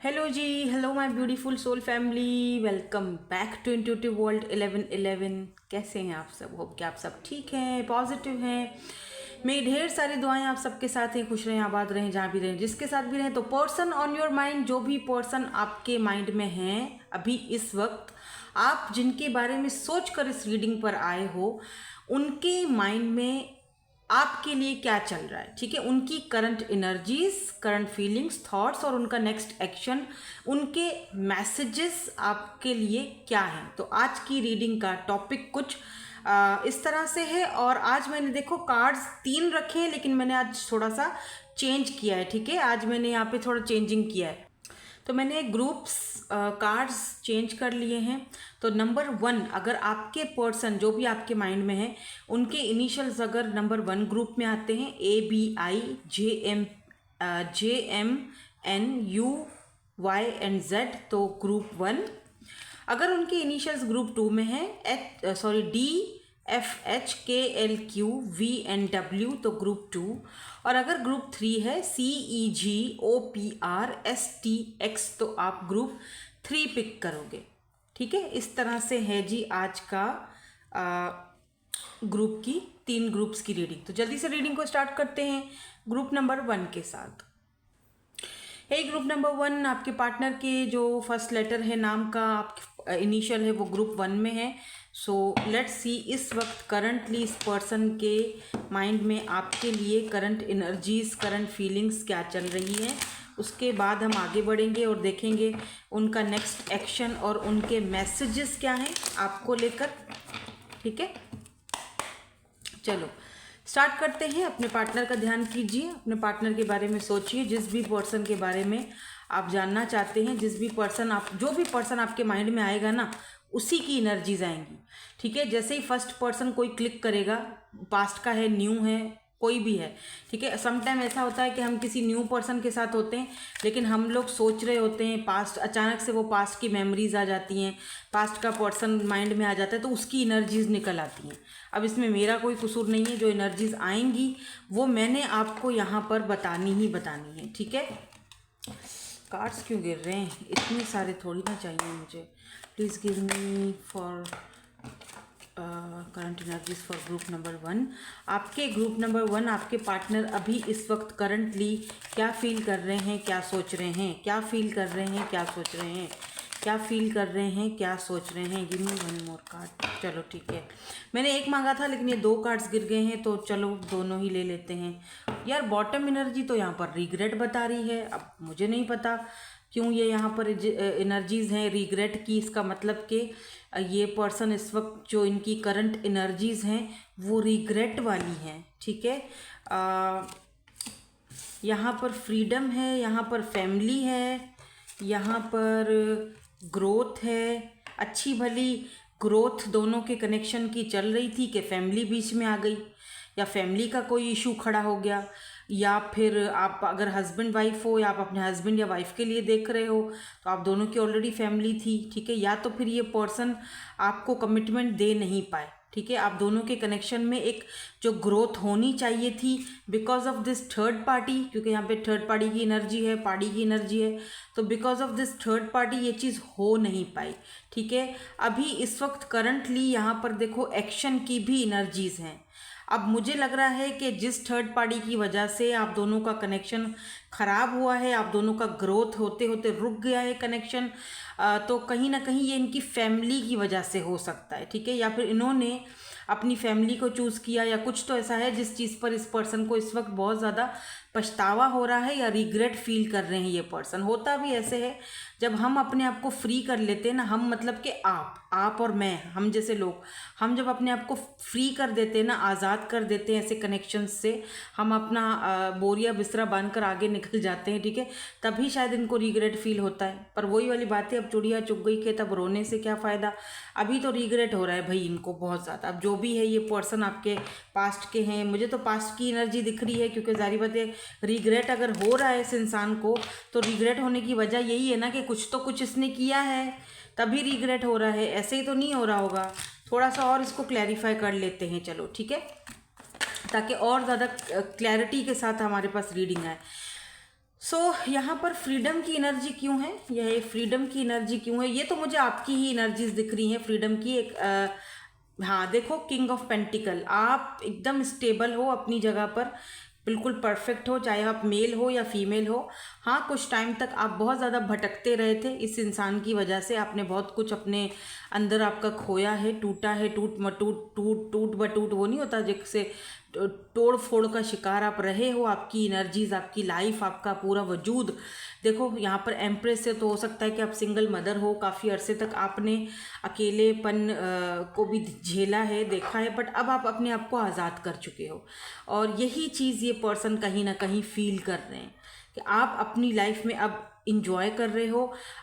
Hello ji, hello my beautiful soul family, welcome back to intuitive world 1111। कैसे हैं आप सब? होप कि आप सब ठीक हैं, पॉजिटिव हैं। मेरी ढेर सारी दुआएं आप सबके साथ हैं। खुश रहें, आबाद रहें, जहाँ भी रहें, जिसके साथ भी रहें। तो पर्सन ऑन योर माइंड, जो भी पर्सन आपके माइंड में हैं अभी इस वक्त, आप जिनके बारे में सोच कर इस रीडिंग पर आए हो, उनके माइंड में आपके लिए क्या चल रहा है, ठीक है। उनकी current energies, current feelings, thoughts और उनका नेक्स्ट एक्शन, उनके मैसेजेस आपके लिए क्या हैं। तो आज की रीडिंग का टॉपिक कुछ इस तरह से है। और आज मैंने देखो कार्ड्स 3 रखे हैं, लेकिन मैंने आज थोड़ा सा चेंज किया है, ठीक है। आज मैंने यहाँ पे थोड़ा चेंजिंग किया है, तो मैंने ग्रुप्स कार्ड्स चेंज कर लिए हैं। तो नंबर 1, अगर आपके पर्सन जो भी आपके माइंड में है, उनके इनिशियल्स अगर नंबर 1 ग्रुप में आते हैं, ABI JMNUY and Z, तो ग्रुप 1। अगर उनके इनिशियल्स ग्रुप 2 में है, DFHKLQVNW, तो ग्रुप 2। और अगर ग्रुप 3 है, CEGOPRSTX, तो आप ग्रुप 3 पिक करोगे, ठीक है। इस तरह से है जी आज का ग्रुप की 3 ग्रुप्स की रीडिंग। तो जल्दी से रीडिंग को स्टार्ट करते हैं ग्रुप नंबर 1 के साथ। ग्रुप नंबर 1, आपके पार्टनर के जो फर्स्ट लेटर है नाम का, आपके इनिशियल है, वो ग्रुप 1 में है। सो लेट्स सी इस वक्त करंटली इस पर्सन के माइंड में आपके लिए करंट एनर्जीज, करंट फीलिंग्स क्या चल रही है। उसके बाद हम आगे बढ़ेंगे और देखेंगे उनका नेक्स्ट एक्शन और उनके मैसेजेस क्या हैं आपको लेकर, ठीक है। चलो स्टार्ट करते हैं। अपने पार्टनर का ध्यान कीजिए, अपने पार्टनर के बारे में सोचिए, जिस भी पर्सन के बारे में आप जानना चाहते हैं, जो भी पर्सन आपके माइंड में आएगा ना, उसी की एनर्जीज आएंगी, ठीक है। जैसे ही फर्स्ट पर्सन कोई क्लिक करेगा, पास्ट का है, न्यू है, कोई भी है, ठीक है। समटाइम ऐसा होता है कि हम किसी न्यू पर्सन के साथ होते हैं, लेकिन हम लोग सोच रहे होते हैं पास्ट, अचानक से वो पास्ट की मेमोरीज आ जाती हैं, पास्ट का पर्सन माइंड में आ जाता है, तो उसकी एनर्जीज निकल आती हैं। अब इसमें मेरा कोई कसूर नहीं है, जो एनर्जीज आएंगी वो मैंने आपको यहाँ पर बतानी ही बतानी है, ठीक है। कार्ड्स क्यों गिर रहे हैं? इतने सारे थोड़ी ना चाहिए मुझे। Please give me for current energies for group number 1। आपके ग्रुप नंबर 1, आपके पार्टनर अभी इस वक्त करंटली क्या फील कर रहे हैं, क्या सोच रहे हैं, क्या फील कर रहे हैं, क्या सोच रहे हैं, क्या फील कर रहे हैं, क्या सोच रहे हैं। गिव मी 1 मोर कार्ड। चलो ठीक है, मैंने एक मांगा था लेकिन ये 2 कार्ड्स गिर गए हैं, तो चलो दोनों ही ले लेते हैं। यार बॉटम एनर्जी तो यहाँ पर रिग्रेट बता रही है। अब मुझे नहीं पता क्यों ये यहाँ पर एनर्जीज हैं रिग्रेट की। इसका मतलब कि ये पर्सन इस वक्त जो इनकी करंट एनर्जीज हैं वो रिग्रेट वाली हैं, ठीक है। यहाँ पर फ्रीडम है, यहाँ पर फैमिली है, यहाँ पर ग्रोथ है, अच्छी भली ग्रोथ दोनों के कनेक्शन की चल रही थी कि फैमिली बीच में आ गई, या फैमिली का कोई इशू खड़ा हो गया, या फिर आप अगर हस्बैंड वाइफ हो, या आप अपने हस्बैंड या वाइफ के लिए देख रहे हो, तो आप दोनों की ऑलरेडी फैमिली थी, ठीक है। या तो फिर ये पर्सन आपको कमिटमेंट दे नहीं पाए, ठीक है। आप दोनों के कनेक्शन में एक जो ग्रोथ होनी चाहिए थी, because of this third party, क्योंकि यहाँ पे थर्ड पार्टी की एनर्जी है, पार्टी की एनर्जी है, तो because of this third party ये चीज़ हो नहीं पाई, ठीक है। अभी इस वक्त करंटली यहाँ पर देखो एक्शन की भी एनर्जीज हैं। अब मुझे लग रहा है कि जिस थर्ड पार्टी की वजह से आप दोनों का कनेक्शन ख़राब हुआ है, आप दोनों का ग्रोथ होते होते रुक गया है कनेक्शन, तो कहीं ना कहीं ये इनकी फैमिली की वजह से हो सकता है, ठीक है। या फिर इन्होंने अपनी फैमिली को चूज़ किया, या कुछ तो ऐसा है जिस चीज़ पर इस पर्सन को इस वक्त बहुत ज़्यादा पछतावा हो रहा है, या रिग्रेट फील कर रहे हैं ये पर्सन। होता भी ऐसे है, जब हम अपने आप को फ्री कर लेते हैं ना, हम मतलब कि आप और मैं, हम जैसे लोग, हम जब अपने आप को फ्री कर देते हैं ना, आज़ाद कर देते हैं ऐसे कनेक्शंस से, हम अपना बोरिया बिस्तरा बांध कर आगे निकल जाते हैं, ठीक है, तभी शायद इनको रिग्रेट फील होता है। पर वही वाली बात है, अब चिड़िया चुग गई खेत, अब रोने से क्या फ़ायदा। अभी तो रिग्रेट हो रहा है भाई इनको बहुत ज़्यादा। अब जो भी है ये पर्सन आपके पास्ट के हैं, मुझे तो पास्ट की एनर्जी दिख रही है, क्योंकि जारी बात है रिग्रेट अगर हो रहा है इस इंसान को, तो रिग्रेट होने की वजह यही है ना कि कुछ तो कुछ इसने किया है, तभी रिग्रेट हो रहा है, ऐसे ही तो नहीं हो रहा होगा। थोड़ा सा और इसको क्लैरिफाई कर लेते हैं, चलो ठीक है, ताकि और ज़्यादा क्लैरिटी के साथ हमारे पास रीडिंग आए। यहाँ पर फ्रीडम की एनर्जी क्यों है, यह फ्रीडम की एनर्जी क्यों है, ये तो मुझे आपकी ही एनर्जीज दिख रही हैं फ्रीडम की। एक हाँ देखो, किंग ऑफ पेंटिकल, आप एकदम स्टेबल हो अपनी जगह पर, बिल्कुल परफेक्ट हो, चाहे आप मेल हो या फीमेल हो। हाँ, कुछ टाइम तक आप बहुत ज़्यादा भटकते रहे थे इस इंसान की वजह से, आपने बहुत कुछ अपने अंदर आपका खोया है, टूटा है, टूट बटूट वो नहीं होता, जिससे तोड़ फोड़ का शिकार आप रहे हो। आपकी एनर्जीज, आपकी लाइफ, आपका पूरा वजूद, देखो यहाँ पर एम्प्रेस से तो हो सकता है कि आप सिंगल मदर हो, काफ़ी अरसे तक आपने अकेलेपन को भी झेला है, देखा है, बट अब आप अपने आप को आज़ाद कर चुके हो। और यही चीज़ ये पर्सन कहीं ना कहीं फील कर रहे हैं कि आप अपनी लाइफ में अब इंजॉय कर रहे हो।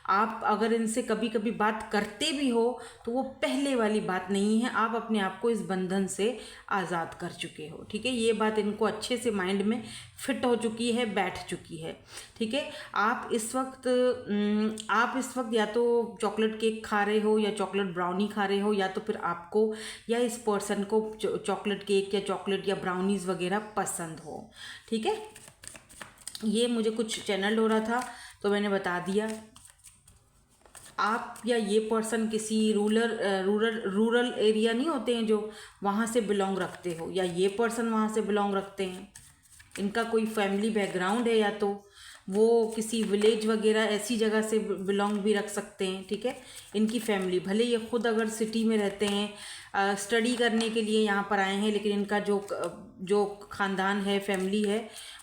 आप अगर इनसे कभी कभी बात करते भी हो तो वो पहले वाली बात नहीं है, आप अपने आप को इस बंधन से आज़ाद कर चुके हो। ठीक है, ये बात इनको अच्छे से माइंड में फिट हो चुकी है, बैठ चुकी है। ठीक है, आप इस वक्त या तो चॉकलेट केक खा रहे हो या चॉकलेट ब्राउनी खा रहे हो, या तो फिर आपको या इस पर्सन को चॉकलेट केक या चॉकलेट या ब्राउनीज़ वगैरह पसंद हो। ठीक है, ये मुझे कुछ चैनल हो रहा था तो मैंने बता दिया। आप या ये पर्सन किसी रूरल एरिया नहीं होते हैं जो, वहाँ से बिलोंग रखते हो, या ये पर्सन वहाँ से बिलोंग रखते हैं, इनका कोई फैमिली बैकग्राउंड है, या तो वो किसी विलेज वगैरह ऐसी जगह से बिलोंग भी रख सकते हैं। ठीक है, इनकी फैमिली, भले ये खुद अगर सिटी में रहते हैं, स्टडी करने के लिए यहाँ पर आए हैं, लेकिन इनका जो ख़ानदान है, फैमिली है,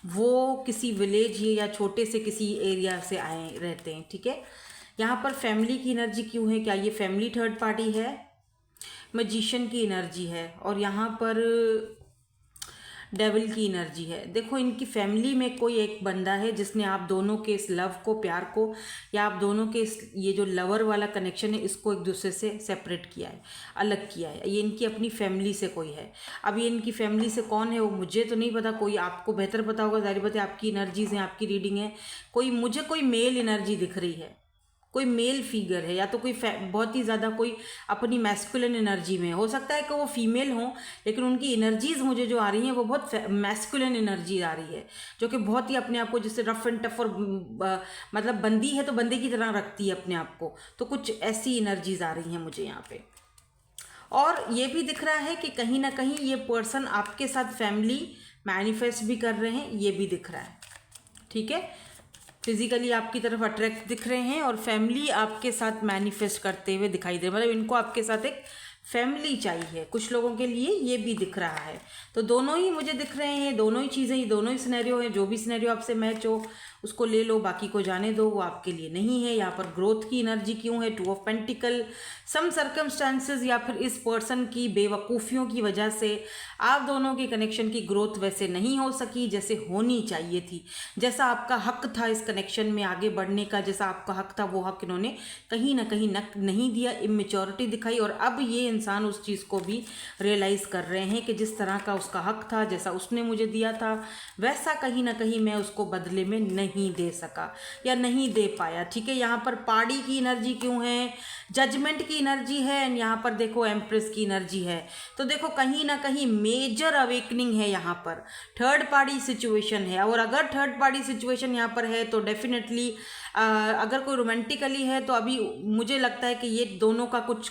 वो किसी विलेज या छोटे से किसी एरिया से आए रहते हैं। ठीक है, यहाँ पर फैमिली की एनर्जी क्यों है, क्या ये फैमिली थर्ड पार्टी है? मैजिशियन की एनर्जी है, और यहाँ पर डेविल की एनर्जी है। देखो, इनकी फैमिली में कोई एक बंदा है जिसने आप दोनों के इस लव को, प्यार को, या आप दोनों के इस ये जो लवर वाला कनेक्शन है, इसको एक दूसरे से सेपरेट किया है, अलग किया है। ये इनकी अपनी फैमिली से कोई है। अब ये इनकी फैमिली से कौन है वो मुझे तो नहीं पता, कोई आपको बेहतर पता होगा, जाहिर बात है, आपकी एनर्जीज हैं, आपकी रीडिंग है। मुझे कोई मेल एनर्जी दिख रही है, कोई मेल फिगर है, या तो कोई बहुत ही ज़्यादा कोई अपनी मैस्कुलिन एनर्जी में, हो सकता है कि वो फीमेल हो, लेकिन उनकी एनर्जीज़ मुझे जो आ रही हैं वो बहुत मैस्कुलिन एनर्जी आ रही है, जो कि बहुत ही अपने आप को जैसे रफ एंड टफ, और मतलब बंदी है तो बंदे की तरह रखती है अपने आप को, तो कुछ ऐसी एनर्जीज़ आ रही हैं मुझे यहाँ पे। और ये भी दिख रहा है कि कहीं ना कहीं ये पर्सन आपके साथ फैमिली मैनिफेस्ट भी कर रहे हैं, ये भी दिख रहा है। ठीक है, फिजिकली आपकी तरफ अट्रैक्ट दिख रहे हैं, और फैमिली आपके साथ मैनिफेस्ट करते हुए दिखाई दे रहे, मतलब इनको आपके साथ एक फैमिली चाहिए, कुछ लोगों के लिए ये भी दिख रहा है। तो दोनों ही मुझे दिख रहे हैं, दोनों ही चीज़ें, ये दोनों ही सिनेरियो हैं। जो भी सिनेरियो आपसे मैच हो उसको ले लो, बाकी को जाने दो, वो आपके लिए नहीं है। यहाँ पर ग्रोथ की एनर्जी क्यों है? 2 ऑफ पेंटिकल, सम सर्कमस्टांसेस या फिर इस पर्सन की बेवकूफ़ियों की वजह से आप दोनों के कनेक्शन की ग्रोथ वैसे नहीं हो सकी जैसे होनी चाहिए थी। जैसा आपका हक था इस कनेक्शन में आगे बढ़ने का, जैसा आपका हक था, वो हक इन्होंने कहीं ना कहीं नहीं दिया, इमेच्योरिटी दिखाई। और अब ये इंसान उस चीज़ को भी रियलाइज़ कर रहे हैं कि जिस तरह का उसका हक था, जैसा उसने मुझे दिया था, वैसा कहीं ना कहीं मैं उसको बदले में नहीं दे सका या नहीं दे पाया। ठीक है, यहाँ पर पार्टी की एनर्जी क्यों है? जजमेंट की एनर्जी है, एंड यहाँ पर देखो एम्प्रेस की एनर्जी है। तो देखो कहीं ना कहीं मेजर अवेकनिंग है, यहाँ पर थर्ड पार्टी सिचुएशन है। और अगर थर्ड पार्टी सिचुएशन यहाँ पर है तो डेफिनेटली अगर कोई रोमांटिकली है तो अभी मुझे लगता है कि ये दोनों का कुछ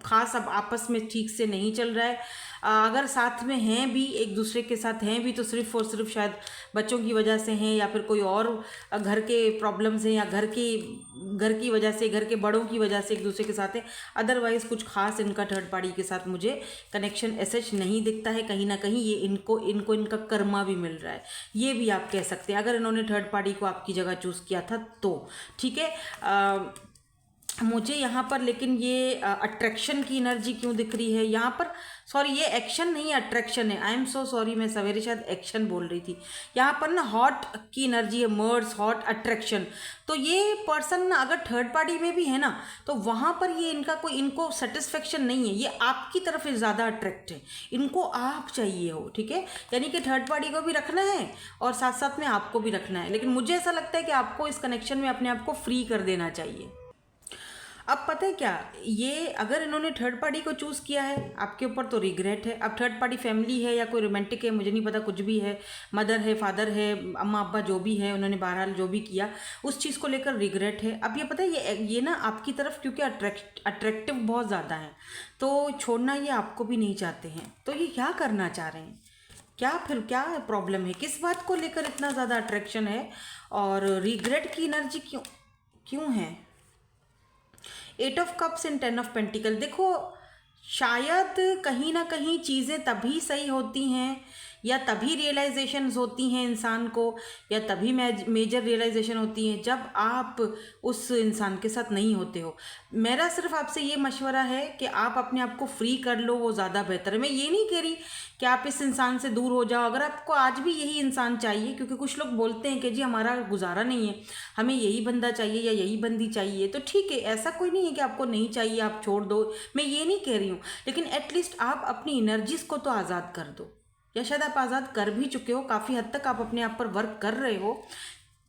खास अब आपस में ठीक से नहीं चल रहा है। अगर साथ में हैं भी, एक दूसरे के साथ हैं भी, तो सिर्फ और सिर्फ शायद बच्चों की वजह से हैं, या फिर कोई और घर के प्रॉब्लम्स हैं, या घर की वजह से, घर के बड़ों की वजह से एक दूसरे के साथ है। अदरवाइज़ कुछ खास इनका थर्ड पार्टी के साथ मुझे कनेक्शन ऐसे नहीं दिखता है। कहीं ना कहीं ये इनको इनका कर्मा भी मिल रहा है, ये भी आप कह सकते हैं, अगर इन्होंने थर्ड पार्टी को आपकी जगह चूज़ किया था तो। ठीक है, मुझे यहाँ पर लेकिन ये अट्रैक्शन की एनर्जी क्यों दिख रही है यहाँ पर? सॉरी, ये एक्शन नहीं, अट्रैक्शन है। आई एम सो सॉरी, मैं सवेरे शायद एक्शन बोल रही थी। यहाँ पर ना हॉट की एनर्जी है, मर्ज, हॉट, अट्रैक्शन। तो ये पर्सन ना अगर थर्ड पार्टी में भी है ना, तो वहाँ पर ये इनको सेटिस्फेक्शन नहीं है, ये आपकी तरफ ज़्यादा अट्रैक्ट है, इनको आप चाहिए हो। ठीक है, यानी कि थर्ड पार्टी को भी रखना है और साथ साथ में आपको भी रखना है, लेकिन मुझे ऐसा लगता है कि आपको इस कनेक्शन में अपने आप को फ्री कर देना चाहिए। अब पता है क्या, ये अगर इन्होंने थर्ड पार्टी को चूज़ किया है आपके ऊपर तो रिग्रेट है। अब थर्ड पार्टी फैमिली है या कोई रोमांटिक है, मुझे नहीं पता, कुछ भी है, मदर है, फादर है, अम्मा अब्बा जो भी है, उन्होंने बहरहाल जो भी किया उस चीज़ को लेकर रिग्रेट है। अब ये पता है ये ना आपकी तरफ क्योंकि अट्रैक्टिव बहुत ज़्यादा है तो छोड़ना ये आपको भी नहीं चाहते हैं। तो ये क्या करना चाह रहे हैं, क्या फिर क्या प्रॉब्लम है, किस बात को लेकर इतना ज़्यादा अट्रैक्शन है और रिग्रेट की एनर्जी क्यों क्यों है। 8 of cups and 10 of pentacle. देखो शायद कहीं ना कहीं चीज़ें तभी सही होती हैं या तभी रियलाइजेशंस होती हैं इंसान को, या तभी मेजर रियलाइजेशन होती हैं जब आप उस इंसान के साथ नहीं होते हो। मेरा सिर्फ आपसे ये मशवरा है कि आप अपने आप को फ्री कर लो, वो ज़्यादा बेहतर है। मैं ये नहीं कह रही कि आप इस इंसान से दूर हो जाओ, अगर आपको आज भी यही इंसान चाहिए, क्योंकि कुछ लोग बोलते हैं कि जी हमारा गुजारा नहीं है, हमें यही बंदा चाहिए या यही बंदी चाहिए, तो ठीक है, ऐसा कोई नहीं है कि आपको नहीं चाहिए आप छोड़ दो, मैं ये नहीं कह रही हूँ, लेकिन एटलीस्ट आप अपनी एनर्जीज को तो आज़ाद कर दो, या शायद आप आज़ाद कर भी चुके हो, काफ़ी हद तक आप अपने आप पर वर्क कर रहे हो।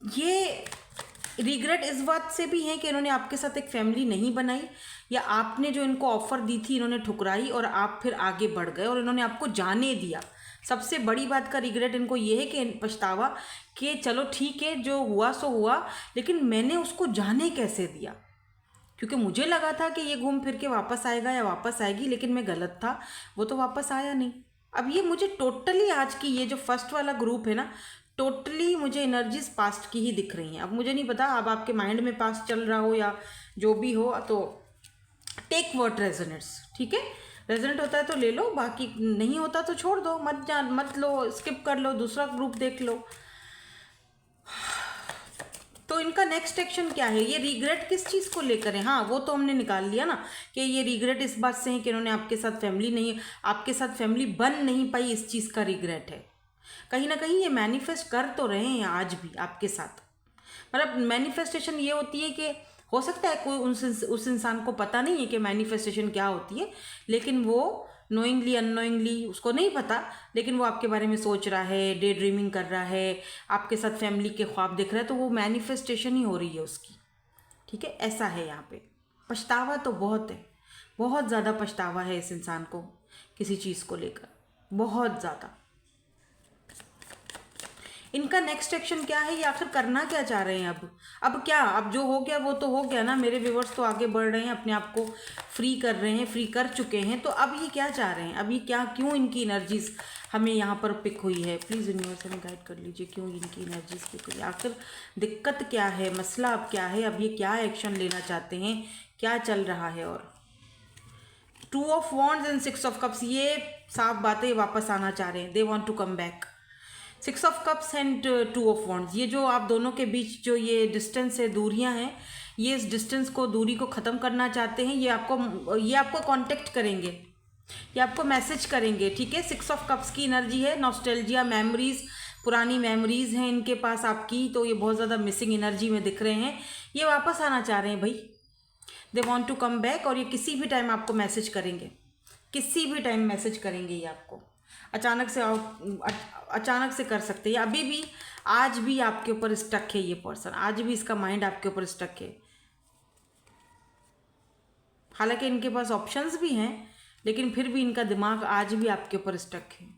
ये रिग्रेट इस बात से भी है कि इन्होंने आपके साथ एक फैमिली नहीं बनाई, या आपने जो इनको ऑफ़र दी थी इन्होंने ठुकराई और आप फिर आगे बढ़ गए और इन्होंने आपको जाने दिया। सबसे बड़ी बात का रिग्रेट इनको ये है कि पछतावा कि चलो ठीक है जो हुआ सो हुआ, लेकिन मैंने उसको जाने कैसे दिया, क्योंकि मुझे लगा था कि ये घूम फिर के वापस आएगा या वापस आएगी, लेकिन मैं गलत था, वो तो वापस आया नहीं। अब ये मुझे टोटली आज की ये जो फर्स्ट वाला ग्रुप है ना, टोटली मुझे एनर्जीज पास्ट की ही दिख रही हैं। अब मुझे नहीं पता अब आपके माइंड में पास्ट चल रहा हो या जो भी हो, तो टेक व्हाट रेजोनेट्स, ठीक है, रेजोनेट होता है तो ले लो, बाकी नहीं होता तो छोड़ दो, मत लो, स्किप कर लो, दूसरा ग्रुप देख लो। तो इनका नेक्स्ट एक्शन क्या है, ये रिग्रेट किस चीज़ को लेकर है। हाँ वो तो हमने निकाल लिया ना कि ये रिग्रेट इस बात से है कि इन्होंने आपके साथ फैमिली नहीं, आपके साथ फैमिली बन नहीं पाई, इस चीज़ का रिग्रेट है। कहीं ना कहीं ये मैनिफेस्ट कर तो रहे हैं आज भी आपके साथ, मतलब मैनिफेस्टेशन ये होती है कि हो सकता है कोई उस इंसान को पता नहीं है कि मैनिफेस्टेशन क्या होती है, लेकिन वो नोइंगली अननोइंगली उसको नहीं पता, लेकिन वो आपके बारे में सोच रहा है, डे ड्रीमिंग कर रहा है, आपके साथ फैमिली के ख्वाब देख रहा है, तो वो मैनिफेस्टेशन ही हो रही है उसकी, ठीक है। ऐसा है यहाँ पे, पछतावा तो बहुत है, बहुत ज़्यादा पछतावा है इस इंसान को किसी चीज़ को लेकर, बहुत ज़्यादा। इनका नेक्स्ट एक्शन क्या है, ये आखिर करना क्या चाह रहे हैं अब क्या, अब जो हो गया वो तो हो गया ना, मेरे व्यूवर्स तो आगे बढ़ रहे हैं, अपने आप को फ्री कर रहे हैं, फ्री कर चुके हैं, तो अब ये क्या चाह रहे हैं, अब ये क्या, क्यों इनकी एनर्जीज हमें यहाँ पर पिक हुई है। प्लीज़ यूनिवर्स हमें गाइड कर लीजिए, क्यों इनकी एनर्जीज पिक हुई, आखिर दिक्कत क्या है, मसला अब क्या है, अब ये क्या एक्शन लेना चाहते हैं, क्या चल रहा है। और 2 of wands and 6 of cups, ये साफ बातें, वापस आना चाह रहे हैं, they want to come back. 6 of cups and 2 of wands, ये जो आप दोनों के बीच जो ये डिस्टेंस है, दूरियां हैं, ये इस डिस्टेंस को, दूरी को ख़त्म करना चाहते हैं। ये आपको कांटेक्ट करेंगे, ये आपको मैसेज करेंगे, ठीक है। 6 ऑफ कप्स की एनर्जी है, नॉस्टैल्जिया, मेमोरीज, पुरानी मेमोरीज हैं इनके पास आपकी, तो ये बहुत ज़्यादा मिसिंग एनर्जी में दिख रहे हैं, ये वापस आना चाह रहे हैं भाई, they want to come back. और ये किसी भी टाइम आपको मैसेज करेंगे, किसी भी टाइम मैसेज करेंगे, ये आपको अचानक से कर सकते हैं, अभी भी, आज भी आपके ऊपर स्टक है ये पर्सन, आज भी इसका माइंड आपके ऊपर स्टक है। हालांकि इनके पास ऑप्शंस भी हैं, लेकिन फिर भी इनका दिमाग आज भी आपके ऊपर स्टक है,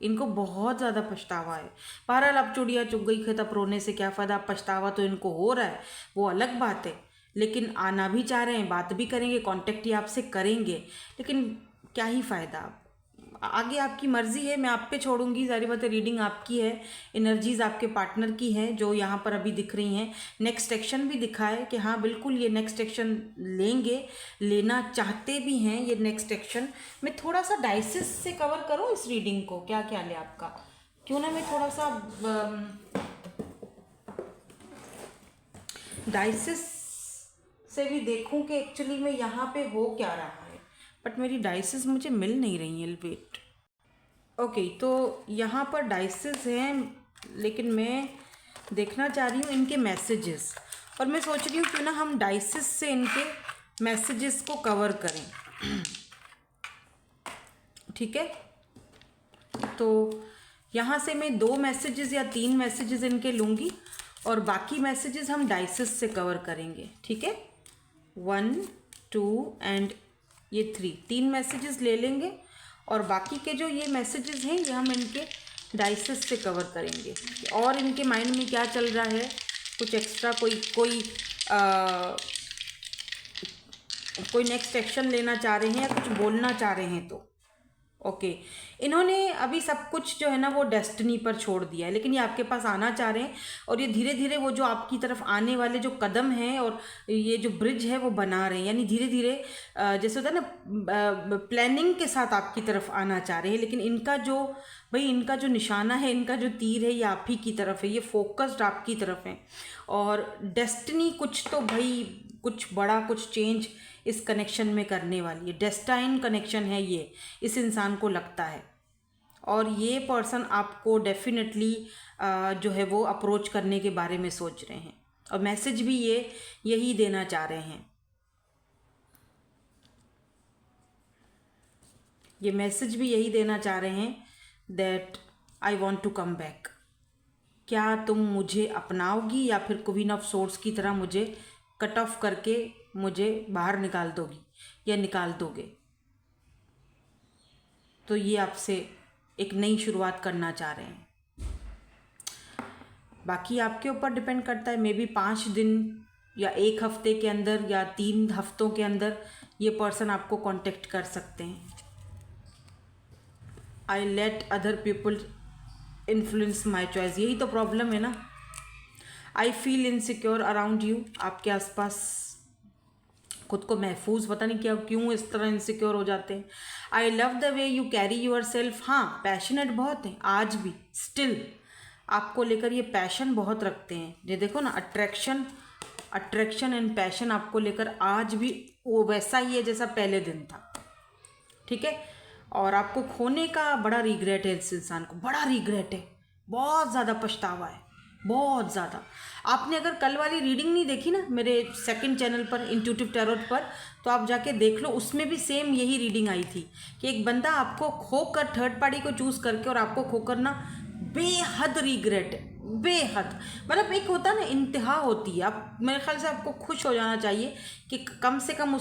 इनको बहुत ज़्यादा पछतावा है। बहरहाल अब चुड़िया चुग गई खेत, अब रोने से क्या फ़ायदा, पछतावा तो इनको हो रहा है, वो अलग बात है, लेकिन आना भी चाह रहे हैं, बात भी करेंगे, कांटेक्ट ही आपसे करेंगे, लेकिन क्या ही फ़ायदा। आगे आपकी मर्ज़ी है, मैं आप पे छोड़ूंगी, सारी बातें, रीडिंग आपकी है, एनर्जीज़ आपके पार्टनर की है जो यहाँ पर अभी दिख रही हैं। नेक्स्ट एक्शन भी दिखा है कि हाँ बिल्कुल ये नेक्स्ट एक्शन लेंगे, लेना चाहते भी हैं ये नेक्स्ट एक्शन। मैं थोड़ा सा डाइसिस से कवर करूँ इस रीडिंग को, क्या ख्याल है आपका, क्यों ना मैं थोड़ा सा डाइसिस से भी देखूं कि एक्चुअली में यहाँ पे हो क्या रहा है, बट मेरी डाइसिस मुझे मिल नहीं रही है। वेट, ओके, तो यहाँ पर डाइसिस हैं, लेकिन मैं देखना चाह रही हूँ इनके मैसेजेस, और मैं सोच रही हूँ क्यों ना हम डाइसिस से इनके मैसेजेस को कवर करें, ठीक है। तो यहाँ से मैं 2 मैसेजेस या 3 मैसेजेस इनके लूँगी, और बाकी मैसेजेस हम डाइसिस से कवर करेंगे, ठीक है। 1 2 एंड ये 3, 3 मैसेजेस ले लेंगे और बाकी के जो ये मैसेजेस हैं ये हम इनके डाइसेस से कवर करेंगे और इनके माइंड में क्या चल रहा है, कुछ एक्स्ट्रा कोई नेक्स्ट एक्शन लेना चाह रहे हैं या कुछ बोलना चाह रहे हैं तो ओके। इन्होंने अभी सब कुछ जो है ना वो डेस्टिनी पर छोड़ दिया है, लेकिन ये आपके पास आना चाह रहे हैं और ये धीरे धीरे वो जो आपकी तरफ आने वाले जो कदम हैं और ये जो ब्रिज है वो बना रहे हैं, यानी धीरे धीरे जैसे होता है ना प्लानिंग के साथ आपकी तरफ आना चाह रहे हैं। लेकिन इनका जो निशाना है, इनका जो तीर है ये आप ही की तरफ है, ये फोकस्ड आपकी तरफ है और डेस्टिनी कुछ तो भाई कुछ बड़ा कुछ चेंज इस कनेक्शन में करने वाली है। डेस्टाइन कनेक्शन है ये, इस इंसान को लगता है और ये पर्सन आपको डेफिनेटली जो है वो अप्रोच करने के बारे में सोच रहे हैं और मैसेज भी ये यही देना चाह रहे हैं। ये मैसेज भी यही देना चाह रहे हैं that I want to come back. क्या तुम मुझे अपनाओगी या फिर क्वीन ऑफ सोर्ड्स की तरह मुझे कट ऑफ करके मुझे बाहर निकाल दोगी या निकाल दोगे। तो ये आपसे एक नई शुरुआत करना चाह रहे हैं। बाकी आपके ऊपर डिपेंड करता है, मे बी 5 दिन या 1 हफ्ते के अंदर या 3 हफ्तों के अंदर ये पर्सन आपको कांटेक्ट कर सकते हैं। I let other people influence my choice, यही तो प्रॉब्लम है ना। I feel insecure around you, आपके आसपास खुद को महफूज, पता नहीं क्या क्यों इस तरह इनसिक्योर हो जाते हैं। I love the way you carry yourself, हाँ पैशनेट बहुत हैं आज भी, स्टिल आपको लेकर ये पैशन बहुत रखते हैं। ये देखो ना, अट्रैक्शन एंड पैशन आपको लेकर आज भी वो वैसा ही है जैसा पहले दिन था, ठीक है। और आपको खोने का बड़ा रिग्रेट है, इस इंसान को बड़ा रिग्रेट है, बहुत ज़्यादा पछतावा है, बहुत ज़्यादा। आपने अगर कल वाली रीडिंग नहीं देखी ना मेरे 2nd चैनल पर इंट्यूटिव टैरोट पर, तो आप जाके देख लो, उसमें भी सेम यही रीडिंग आई थी कि एक बंदा आपको खोकर, थर्ड पार्टी को चूज़ करके और आपको खोकर ना बेहद रिग्रेट है, बेहद, मतलब एक होता ना इंतहा होती है। आप मेरे ख्याल से आपको खुश हो जाना चाहिए कि कम से कम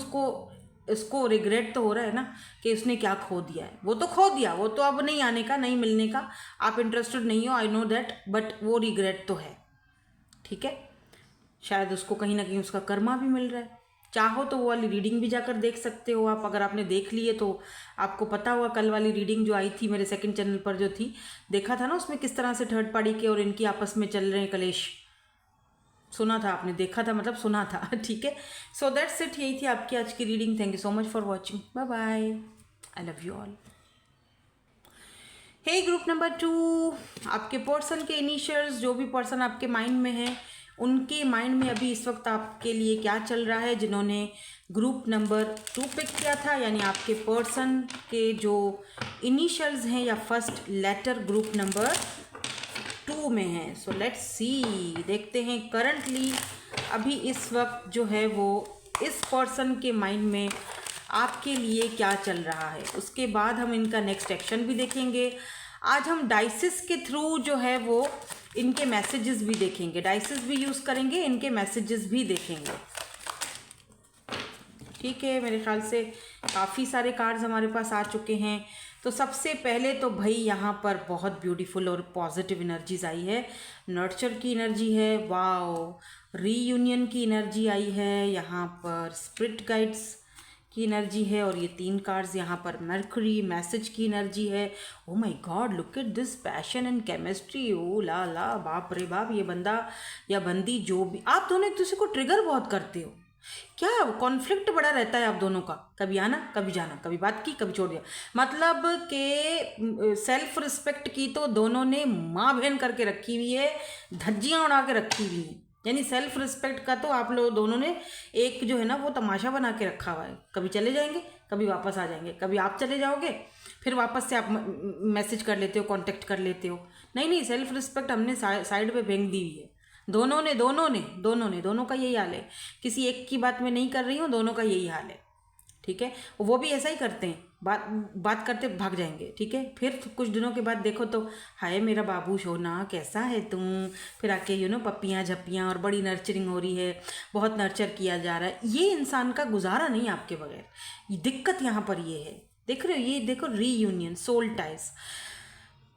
इसको रिग्रेट तो हो रहा है ना कि उसने क्या खो दिया है। वो तो खो दिया, वो तो अब नहीं आने का, नहीं मिलने का, आप इंटरेस्टेड नहीं हो, आई नो दैट, बट वो रिग्रेट तो है, ठीक है। शायद उसको कहीं ना कहीं उसका कर्मा भी मिल रहा है। चाहो तो वो वाली रीडिंग भी जाकर देख सकते हो आप, अगर आपने देख ली है तो आपको पता होगा। कल वाली रीडिंग जो आई थी मेरे 2nd चैनल पर जो थी, देखा था ना उसमें किस तरह से थर्ड पार्टी के और इनकी आपस में चल रहे हैं कलेश, सुना था आपने, देखा था मतलब सुना था, ठीक है। सो दैट्स इट, यही थी आपकी आज की reading. Thank you so much for watching, bye bye, I love you all. Hey group number 2, आपके पर्सन के इनिशियल्स, जो भी पर्सन आपके माइंड में है, उनके माइंड में अभी इस वक्त आपके लिए क्या चल रहा है। जिन्होंने ग्रुप नंबर 2 पिक किया था, यानी आपके पर्सन के जो इनिशियल्स हैं या फर्स्ट लेटर ग्रुप नंबर 2 में है। सो लेट्स सी, देखते हैं करंटली अभी इस वक्त जो है वो इस पर्सन के माइंड में आपके लिए क्या चल रहा है। उसके बाद हम इनका नेक्स्ट एक्शन भी देखेंगे। आज हम डाइसिस के थ्रू जो है वो इनके मैसेजेस भी देखेंगे, डाइसिस भी यूज़ करेंगे, इनके मैसेजेस भी देखेंगे, ठीक है। मेरे ख्याल से काफ़ी सारे कार्ड्स हमारे पास आ चुके हैं। तो सबसे पहले तो भाई यहाँ पर बहुत ब्यूटीफुल और पॉजिटिव एनर्जीज आई है, नर्चर की एनर्जी है, वाओ, रीयूनियन की एनर्जी आई है, यहाँ पर स्पिरिट गाइड्स की एनर्जी है, और ये 3 कार्ड्स यहाँ पर मर्करी मैसेज की एनर्जी है। Oh my god, look at this passion and chemistry, oh la la, बाप रे बाप, ये बंदा या बंदी जो भी, आप दोनों एक दूसरे को ट्रिगर बहुत करते हो, क्या कॉन्फ्लिक्ट बड़ा रहता है आप दोनों का, कभी आना कभी जाना, कभी बात की कभी छोड़ दिया, मतलब के सेल्फ रिस्पेक्ट की तो दोनों ने माँ बहन करके रखी हुई है, धज्जियाँ उड़ा के रखी हुई हैं। यानी सेल्फ रिस्पेक्ट का तो आप लोग दोनों ने एक जो है ना वो तमाशा बना के रखा हुआ है, कभी चले जाएंगे कभी वापस आ जाएंगे, कभी आप चले जाओगे फिर वापस से आप मैसेज कर लेते हो, कांटेक्ट कर लेते हो। नहीं, सेल्फ रिस्पेक्ट हमने साइड पे फेंक दी हुई है, दोनों का यही हाल है। किसी एक की बात मैं नहीं कर रही हूँ, दोनों का यही हाल है, ठीक है। वो भी ऐसा ही करते हैं, बात बात करते भाग जाएंगे, ठीक है। फिर कुछ दिनों के बाद देखो तो हाय मेरा बाबू सोना कैसा है तुम, फिर आके पप्पियाँ झप्पियाँ और बड़ी नर्चरिंग हो रही है, बहुत नर्चर किया जा रहा है। ये इंसान का गुजारा नहीं आपके बगैर। ये दिक्कत यहाँ पर ये है, देख रहे हो, ये देखो रीयूनियन, सोल टाइज।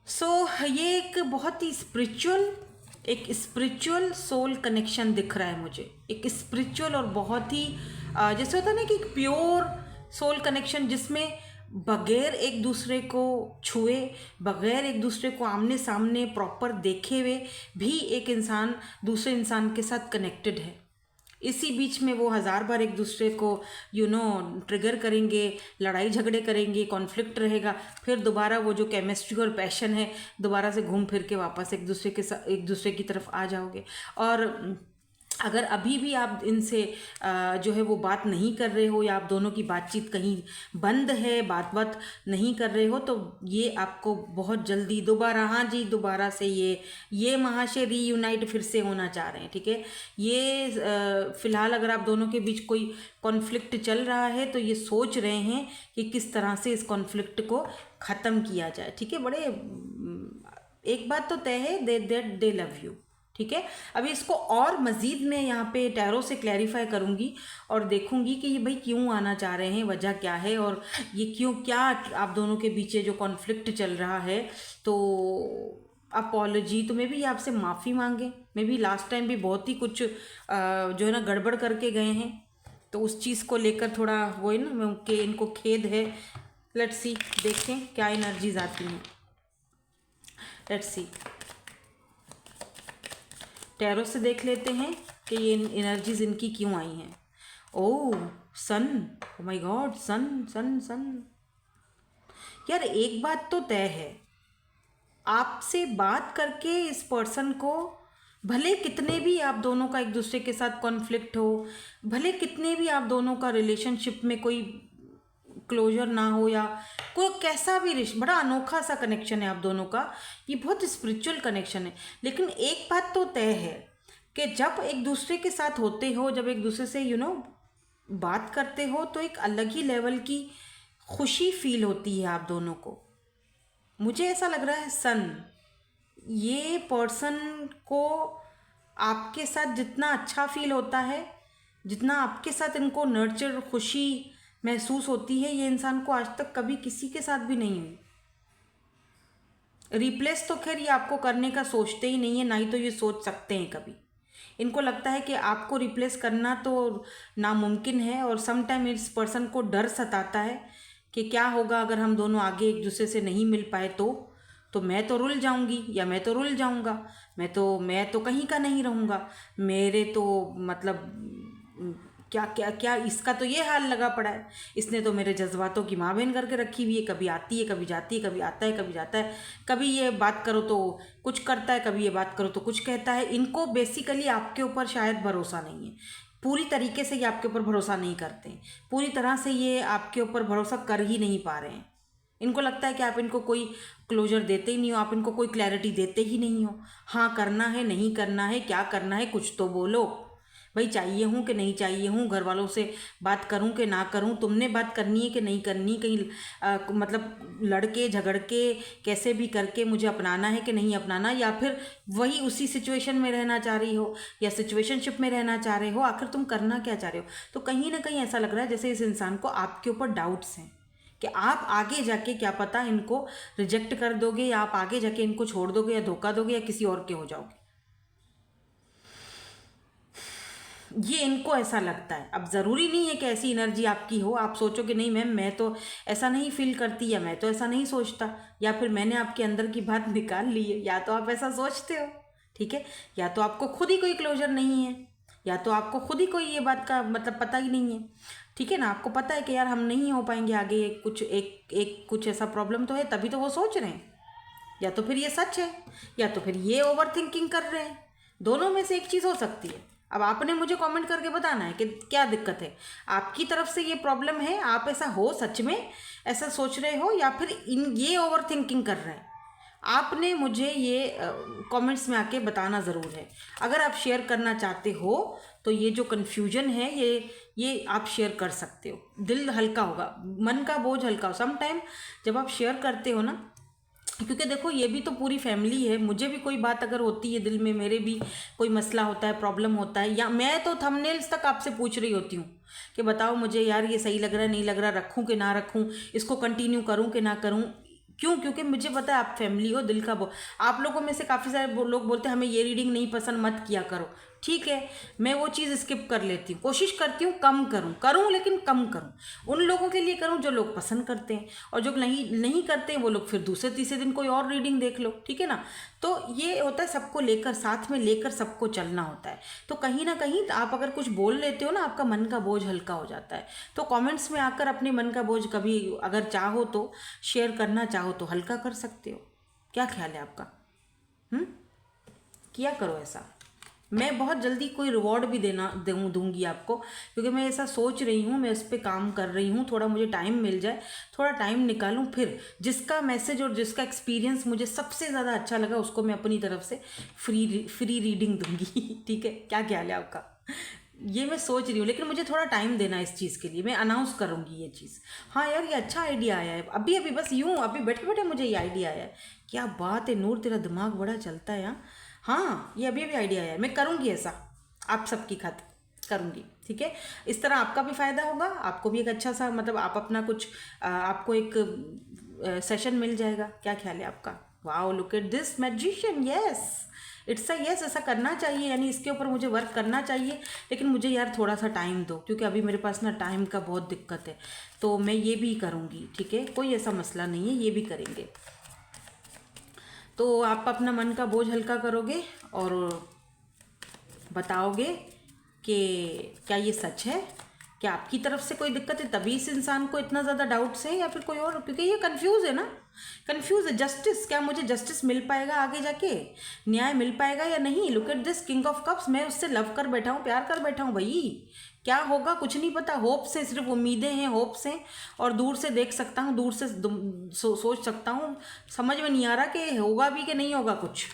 सो ये एक बहुत ही स्पिरिचुअल सोल कनेक्शन दिख रहा है मुझे, एक स्पिरिचुअल और बहुत ही जैसे होता है ना कि एक प्योर सोल कनेक्शन, जिसमें बगैर एक दूसरे को छुए, बगैर एक दूसरे को आमने सामने प्रॉपर देखे हुए भी एक इंसान दूसरे इंसान के साथ कनेक्टेड है। इसी बीच में वो 1000 बार एक दूसरे को ट्रिगर करेंगे, लड़ाई झगड़े करेंगे, कॉन्फ्लिक्ट रहेगा, फिर दोबारा वो जो केमिस्ट्री और पैशन है दोबारा से घूम फिर के वापस एक दूसरे की तरफ आ जाओगे। और अगर अभी भी आप इनसे जो है वो बात नहीं कर रहे हो, या आप दोनों की बातचीत कहीं बंद है, बात नहीं कर रहे हो, तो ये आपको बहुत जल्दी दोबारा, हाँ जी, दोबारा से ये महाशय रीयूनाइट फिर से होना चाह रहे हैं, ठीक है। ये फ़िलहाल अगर आप दोनों के बीच कोई कॉन्फ्लिक्ट चल रहा है तो ये सोच रहे हैं कि किस तरह से इस कॉन्फ्लिक्ट को ख़त्म किया जाए, ठीक है। बड़े एक बात तो तय है, दे लव यू, ठीक है। अभी इसको और मज़ीद मैं यहाँ पे टैरो से क्लैरिफाई करूँगी और देखूँगी कि ये भाई क्यों आना चाह रहे हैं, वजह क्या है, और ये क्या आप दोनों के बीच जो कॉन्फ्लिक्ट चल रहा है। तो अपॉलॉजी तो मैं भी आपसे माफ़ी मांगे, मैं भी लास्ट टाइम भी बहुत ही कुछ जो है ना गड़बड़ करके गए हैं, तो उस चीज़ को लेकर थोड़ा वो है ना कि इनको खेद है। लेट्स सी, देखें क्या एनर्जीज आती हैं। लेट्स सी, टैरो से देख लेते हैं कि ये एनर्जीज इनकी क्यों आई हैं। ओह सन, ओ माय गॉड, सन सन सन। यार एक बात तो तय है, आपसे बात करके इस पर्सन को, भले कितने भी आप दोनों का एक दूसरे के साथ कॉन्फ्लिक्ट हो, भले कितने भी आप दोनों का रिलेशनशिप में कोई क्लोजर ना हो, या कोई कैसा भी बड़ा अनोखा सा कनेक्शन है आप दोनों का, ये बहुत स्पिरिचुअल कनेक्शन है। लेकिन एक बात तो तय है कि जब एक दूसरे के साथ होते हो, जब एक दूसरे से बात करते हो, तो एक अलग ही लेवल की खुशी फील होती है आप दोनों को। मुझे ऐसा लग रहा है सन, ये पर्सन को आपके साथ जितना अच्छा फील होता है, जितना आपके साथ इनको नर्चर, खुशी महसूस होती है, ये इंसान को आज तक कभी किसी के साथ भी नहीं हुई। रिप्लेस तो खैर ये आपको करने का सोचते ही नहीं है, ना ही तो ये सोच सकते हैं कभी। इनको लगता है कि आपको रिप्लेस करना तो नामुमकिन है, और सम टाइम इस पर्सन को डर सताता है कि क्या होगा अगर हम दोनों आगे एक दूसरे से नहीं मिल पाए, तो मैं तो रुल जाऊंगी, या मैं तो रुल जाऊंगा, मैं तो कहीं का नहीं रहूँगा, मेरे तो मतलब क्या क्या क्या, इसका तो ये हाल लगा पड़ा है, इसने तो मेरे जज्बातों की माँ बहन करके रखी हुई है, कभी आती है कभी जाती है, कभी आता है कभी जाता है, कभी ये बात करो तो कुछ करता है, कभी ये बात करो तो कुछ कहता है। इनको बेसिकली आपके ऊपर शायद भरोसा नहीं है, पूरी तरीके से ये आपके ऊपर भरोसा नहीं करते हैं, पूरी तरह से ये आपके ऊपर भरोसा कर ही नहीं पा रहे हैं। इनको लगता है कि आप इनको कोई क्लोजर देते ही नहीं हो, आप इनको कोई क्लैरिटी देते ही नहीं हो। हाँ करना है, नहीं करना है, क्या करना है, कुछ तो बोलो भाई, चाहिए हूँ कि नहीं चाहिए हूँ, घर वालों से बात करूँ कि ना करूँ, तुमने बात करनी है कि नहीं करनी, कहीं मतलब लड़के झगड़ के कैसे भी करके मुझे अपनाना है कि नहीं अपनाना, या फिर वही उसी सिचुएशन में रहना चाह रही हो, या सिचुएशनशिप में रहना चाह रहे हो, आखिर तुम करना क्या चाह रहे हो। तो कहीं ना कहीं ऐसा लग रहा है जैसे इस इंसान को आपके ऊपर डाउट्स हैं कि आप आगे जाके क्या पता इनको रिजेक्ट कर दोगे, या आप आगे जाके इनको छोड़ दोगे, या धोखा दोगे, या किसी और के हो जाओगे। ये इनको ऐसा लगता है। अब ज़रूरी नहीं है कि ऐसी एनर्जी आपकी हो, आप सोचो कि नहीं मैम मैं तो ऐसा नहीं फील करती, या मैं तो ऐसा नहीं सोचता, या फिर मैंने आपके अंदर की बात निकाल ली है, या तो आप ऐसा सोचते हो, ठीक है, या तो आपको खुद ही कोई क्लोजर नहीं है, या तो आपको खुद ही कोई ये बात का मतलब पता ही नहीं है, ठीक है ना। आपको पता है कि यार हम नहीं हो पाएंगे आगे, कुछ ऐसा प्रॉब्लम तो है, तभी तो वो सोच रहे हैं। या तो फिर ये सच है, या तो फिर ये ओवर थिंकिंग कर रहे हैं, दोनों में से एक चीज़ हो सकती है। अब आपने मुझे कमेंट करके बताना है कि क्या दिक्कत है, आपकी तरफ से ये प्रॉब्लम है, आप ऐसा हो सच में ऐसा सोच रहे हो, या फिर ये ओवर थिंकिंग कर रहे हैं। आपने मुझे ये कमेंट्स में आके बताना ज़रूर है। अगर आप शेयर करना चाहते हो तो ये जो कन्फ्यूजन है ये आप शेयर कर सकते हो, दिल हल्का होगा, मन का बोझ हल्का हो। सम टाइम जब आप शेयर करते हो ना, क्योंकि देखो ये भी तो पूरी फैमिली है, मुझे भी कोई बात अगर होती है दिल में, मेरे भी कोई मसला होता है, प्रॉब्लम होता है, या मैं तो थंबनेल्स तक आपसे पूछ रही होती हूँ कि बताओ मुझे यार ये सही लग रहा है नहीं लग रहा, रखूँ कि ना रखूँ, इसको कंटिन्यू करूँ कि ना करूँ। क्यों? क्योंकि मुझे पता है आप फैमिली हो, दिल का आप लोगों में से काफ़ी सारे लोग बोलते हैं हमें ये रीडिंग नहीं पसंद, मत किया करो। ठीक है, मैं वो चीज़ स्किप कर लेती हूँ, कोशिश करती हूँ कम करूँ लेकिन कम करूँ। उन लोगों के लिए करूँ जो लोग पसंद करते हैं, और जो नहीं करते हैं वो लोग फिर दूसरे तीसरे दिन कोई और रीडिंग देख लो, ठीक है ना। तो ये होता है, सबको लेकर, साथ में लेकर सबको चलना होता है। तो कहीं ना कहीं आप अगर कुछ बोल लेते हो ना, आपका मन का बोझ हल्का हो जाता है। तो कमेंट्स में आकर अपने मन का बोझ कभी अगर चाहो तो शेयर करना चाहो तो हल्का कर सकते हो। क्या ख्याल है आपका? किया करो ऐसा। मैं बहुत जल्दी कोई रिवॉर्ड भी दूंगी आपको, क्योंकि मैं ऐसा सोच रही हूँ, मैं इस पर काम कर रही हूँ। थोड़ा मुझे टाइम मिल जाए, थोड़ा टाइम निकालूँ, फिर जिसका मैसेज और जिसका एक्सपीरियंस मुझे सबसे ज़्यादा अच्छा लगा उसको मैं अपनी तरफ से फ्री रीडिंग दूंगी। ठीक है, क्या ख्याल है आपका? ये मैं सोच रही हूँ, लेकिन मुझे थोड़ा टाइम देना इस चीज़ के लिए। मैं अनाउंस करूँगी ये चीज़। हाँ यार, ये अच्छा आइडिया आया है, अभी अभी बस यूँ अभी बैठे बैठे मुझे ये आइडिया आया है। क्या बात है नूर, तेरा दिमाग बड़ा चलता है। हाँ, ये अभी अभी आइडिया आया है, मैं करूँगी ऐसा, आप सबकी खातिर करूँगी। ठीक है, इस तरह आपका भी फ़ायदा होगा, आपको भी एक अच्छा सा, मतलब आप अपना कुछ आपको एक सेशन मिल जाएगा। क्या ख्याल है आपका? Wow, look at this magician, yes it's a yes. ऐसा करना चाहिए, यानी इसके ऊपर मुझे वर्क करना चाहिए, लेकिन मुझे यार थोड़ा सा टाइम दो, क्योंकि अभी मेरे पास ना टाइम का बहुत दिक्कत है। तो मैं ये भी करूँगी, ठीक है, कोई ऐसा मसला नहीं है, ये भी करेंगे। तो आप अपना मन का बोझ हल्का करोगे और बताओगे कि क्या ये सच है, क्या आपकी तरफ से कोई दिक्कत है तभी इस इंसान को इतना ज़्यादा डाउट्स है, या फिर कोई और, क्योंकि ये कंफ्यूज है ना, कंफ्यूज है। जस्टिस, क्या मुझे जस्टिस मिल पाएगा आगे जाके, न्याय मिल पाएगा या नहीं? Look at this king of cups, मैं उससे लव कर बैठा हूँ, प्यार कर बैठा हूँ भाई, क्या होगा कुछ नहीं पता। होप से, सिर्फ उम्मीदें हैं, होप से, और दूर से देख सकता हूँ, दूर से सोच सकता हूँ, समझ में नहीं आ रहा कि होगा भी कि नहीं होगा कुछ।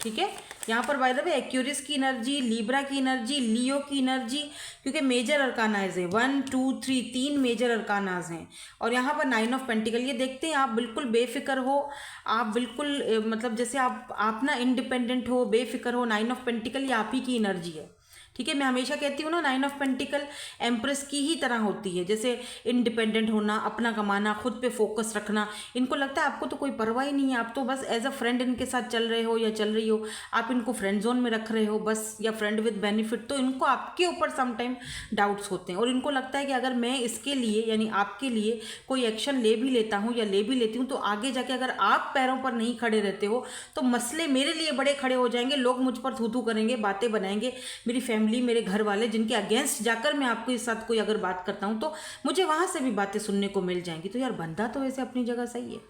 ठीक है, यहाँ पर बाय द वे एक्यूरियस की एनर्जी, लीब्रा की एनर्जी, लियो की एनर्जी, क्योंकि मेजर अरकानाज है 1 2 3, 3 मेजर अरकानाज हैं। और यहाँ पर 9 ऑफ पेंटिकल, ये देखते हैं आप बिल्कुल बेफिक्र हो, आप बिल्कुल मतलब जैसे आप ना इंडिपेंडेंट हो, बेफिक्र हो। 9 ऑफ पेंटिकल ये आप ही की एनर्जी है। ठीक है, मैं हमेशा कहती हूँ ना, 9 ऑफ पेंटिकल एम्प्रेस की ही तरह होती है, जैसे इंडिपेंडेंट होना, अपना कमाना, खुद पे फोकस रखना। इनको लगता है आपको तो कोई परवाह ही नहीं है, आप तो बस एज अ फ्रेंड इनके साथ चल रहे हो या चल रही हो, आप इनको फ्रेंड जोन में रख रहे हो बस, या फ्रेंड विद बेनिफिट। तो इनको आपके ऊपर समटाइम डाउट्स होते हैं, और इनको लगता है कि अगर मैं इसके लिए यानी आपके लिए कोई एक्शन ले भी लेता हूँ या ले भी लेती हूँ, तो आगे जाके अगर आप पैरों पर नहीं खड़े रहते हो तो मसले मेरे लिए बड़े खड़े हो जाएंगे, लोग मुझ पर थू थू करेंगे, बातें बनाएंगे, मेरी फैमिली, मेरे घर वाले, जिनके अगेंस्ट जाकर मैं आपके साथ कोई अगर बात करता हूँ तो मुझे वहां से भी बातें सुनने को मिल जाएंगी। तो यार बंदा तो वैसे अपनी जगह सही है,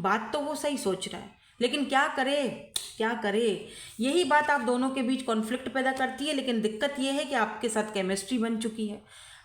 बात तो वो सही सोच रहा है, लेकिन क्या करे, क्या करे। यही बात आप दोनों के बीच कॉन्फ्लिक्ट पैदा करती है, लेकिन दिक्कत यह है कि आपके साथ केमिस्ट्री बन चुकी है,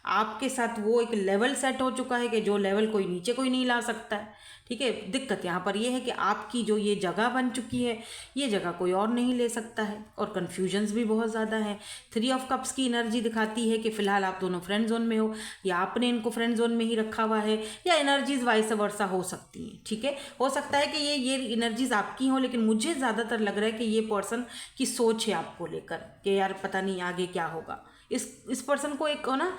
आपके साथ वो एक लेवल सेट हो चुका है कि जो लेवल कोई नीचे कोई नहीं ला सकता है। ठीक है, दिक्कत यहाँ पर ये है कि आपकी जो ये जगह बन चुकी है, ये जगह कोई और नहीं ले सकता है, और कन्फ्यूजन्स भी बहुत ज़्यादा है। 3 ऑफ कप्स की एनर्जी दिखाती है कि फ़िलहाल आप दोनों फ्रेंड जोन में हो, या आपने इनको फ्रेंड जोन में ही रखा हुआ है, या एनर्जीज वाइस वर्सा हो सकती हैं। ठीक है, हो सकता है कि ये एनर्जीज आपकी हो, लेकिन मुझे ज़्यादातर लग रहा है कि ये पर्सन की सोच है आपको लेकर कि यार पता नहीं आगे क्या होगा। इस पर्सन को एक ना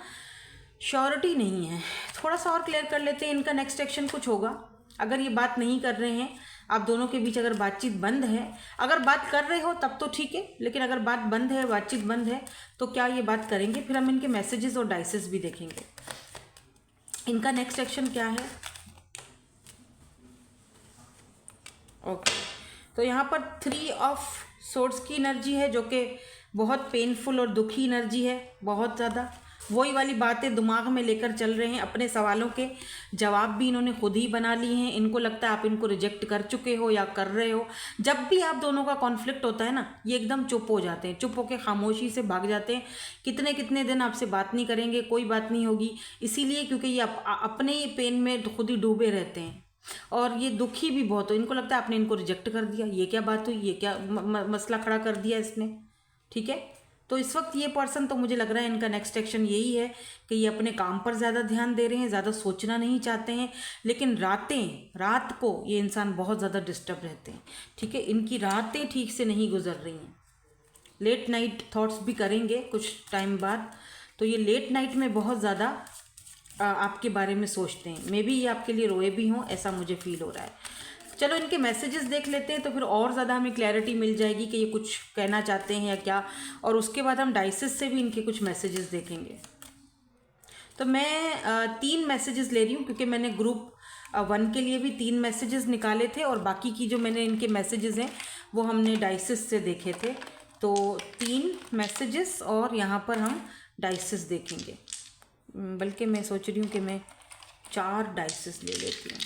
श्योरिटी नहीं है। थोड़ा सा और क्लियर कर लेते हैं, इनका नेक्स्ट एक्शन कुछ होगा। अगर ये बात नहीं कर रहे हैं, आप दोनों के बीच अगर बातचीत बंद है, अगर बात कर रहे हो तब तो ठीक है, लेकिन अगर बात बंद है, बातचीत बंद है, तो क्या ये बात करेंगे? फिर हम इनके मैसेजेस और डाइसेस भी देखेंगे। इनका नेक्स्ट एक्शन क्या है? ओके, तो यहाँ पर 3 ऑफ सोर्ड्स की एनर्जी है, जो कि बहुत पेनफुल और दुखी एनर्जी है, बहुत ज़्यादा। वही वाली बातें दिमाग में लेकर चल रहे हैं, अपने सवालों के जवाब भी इन्होंने खुद ही बना लिए हैं। इनको लगता है आप इनको रिजेक्ट कर चुके हो या कर रहे हो। जब भी आप दोनों का कॉन्फ्लिक्ट होता है ना, ये एकदम चुप हो जाते हैं, चुप होकर खामोशी से भाग जाते हैं। कितने कितने दिन आपसे बात नहीं करेंगे, कोई बात नहीं होगी, इसीलिए क्योंकि ये अपने ही पेन में खुद ही डूबे रहते हैं। और ये दुखी भी बहुत हो, इनको लगता है आपने इनको रिजेक्ट कर दिया, ये क्या बात हुई, ये क्या मसला खड़ा कर दिया इसने, ठीक है। तो इस वक्त ये पर्सन, तो मुझे लग रहा है इनका नेक्स्ट एक्शन यही है कि ये अपने काम पर ज़्यादा ध्यान दे रहे हैं, ज़्यादा सोचना नहीं चाहते हैं। लेकिन रात को ये इंसान बहुत ज़्यादा डिस्टर्ब रहते हैं, ठीक है। इनकी रातें ठीक से नहीं गुजर रही हैं, लेट नाइट थॉट्स भी करेंगे कुछ टाइम बाद। तो ये लेट नाइट में बहुत ज़्यादा आपके बारे में सोचते हैं। मे बी ये आपके लिए रोए भी हों, ऐसा मुझे फील हो रहा है। चलो इनके मैसेजेस देख लेते हैं, तो फिर और ज़्यादा हमें क्लैरिटी मिल जाएगी कि ये कुछ कहना चाहते हैं या क्या। और उसके बाद हम डाइसेस से भी इनके कुछ मैसेजेस देखेंगे। तो मैं 3 मैसेजेस ले रही हूँ, क्योंकि मैंने ग्रुप 1 के लिए भी 3 मैसेजेस निकाले थे, और बाकी की जो मैंने इनके मैसेजेस हैं वो हमने डाइसेस से देखे थे। तो 3 मैसेजेस और यहाँ पर हम डाइसेस देखेंगे। बल्कि मैं सोच रही हूँ कि मैं 4 डाइसेस ले लेती हूँ।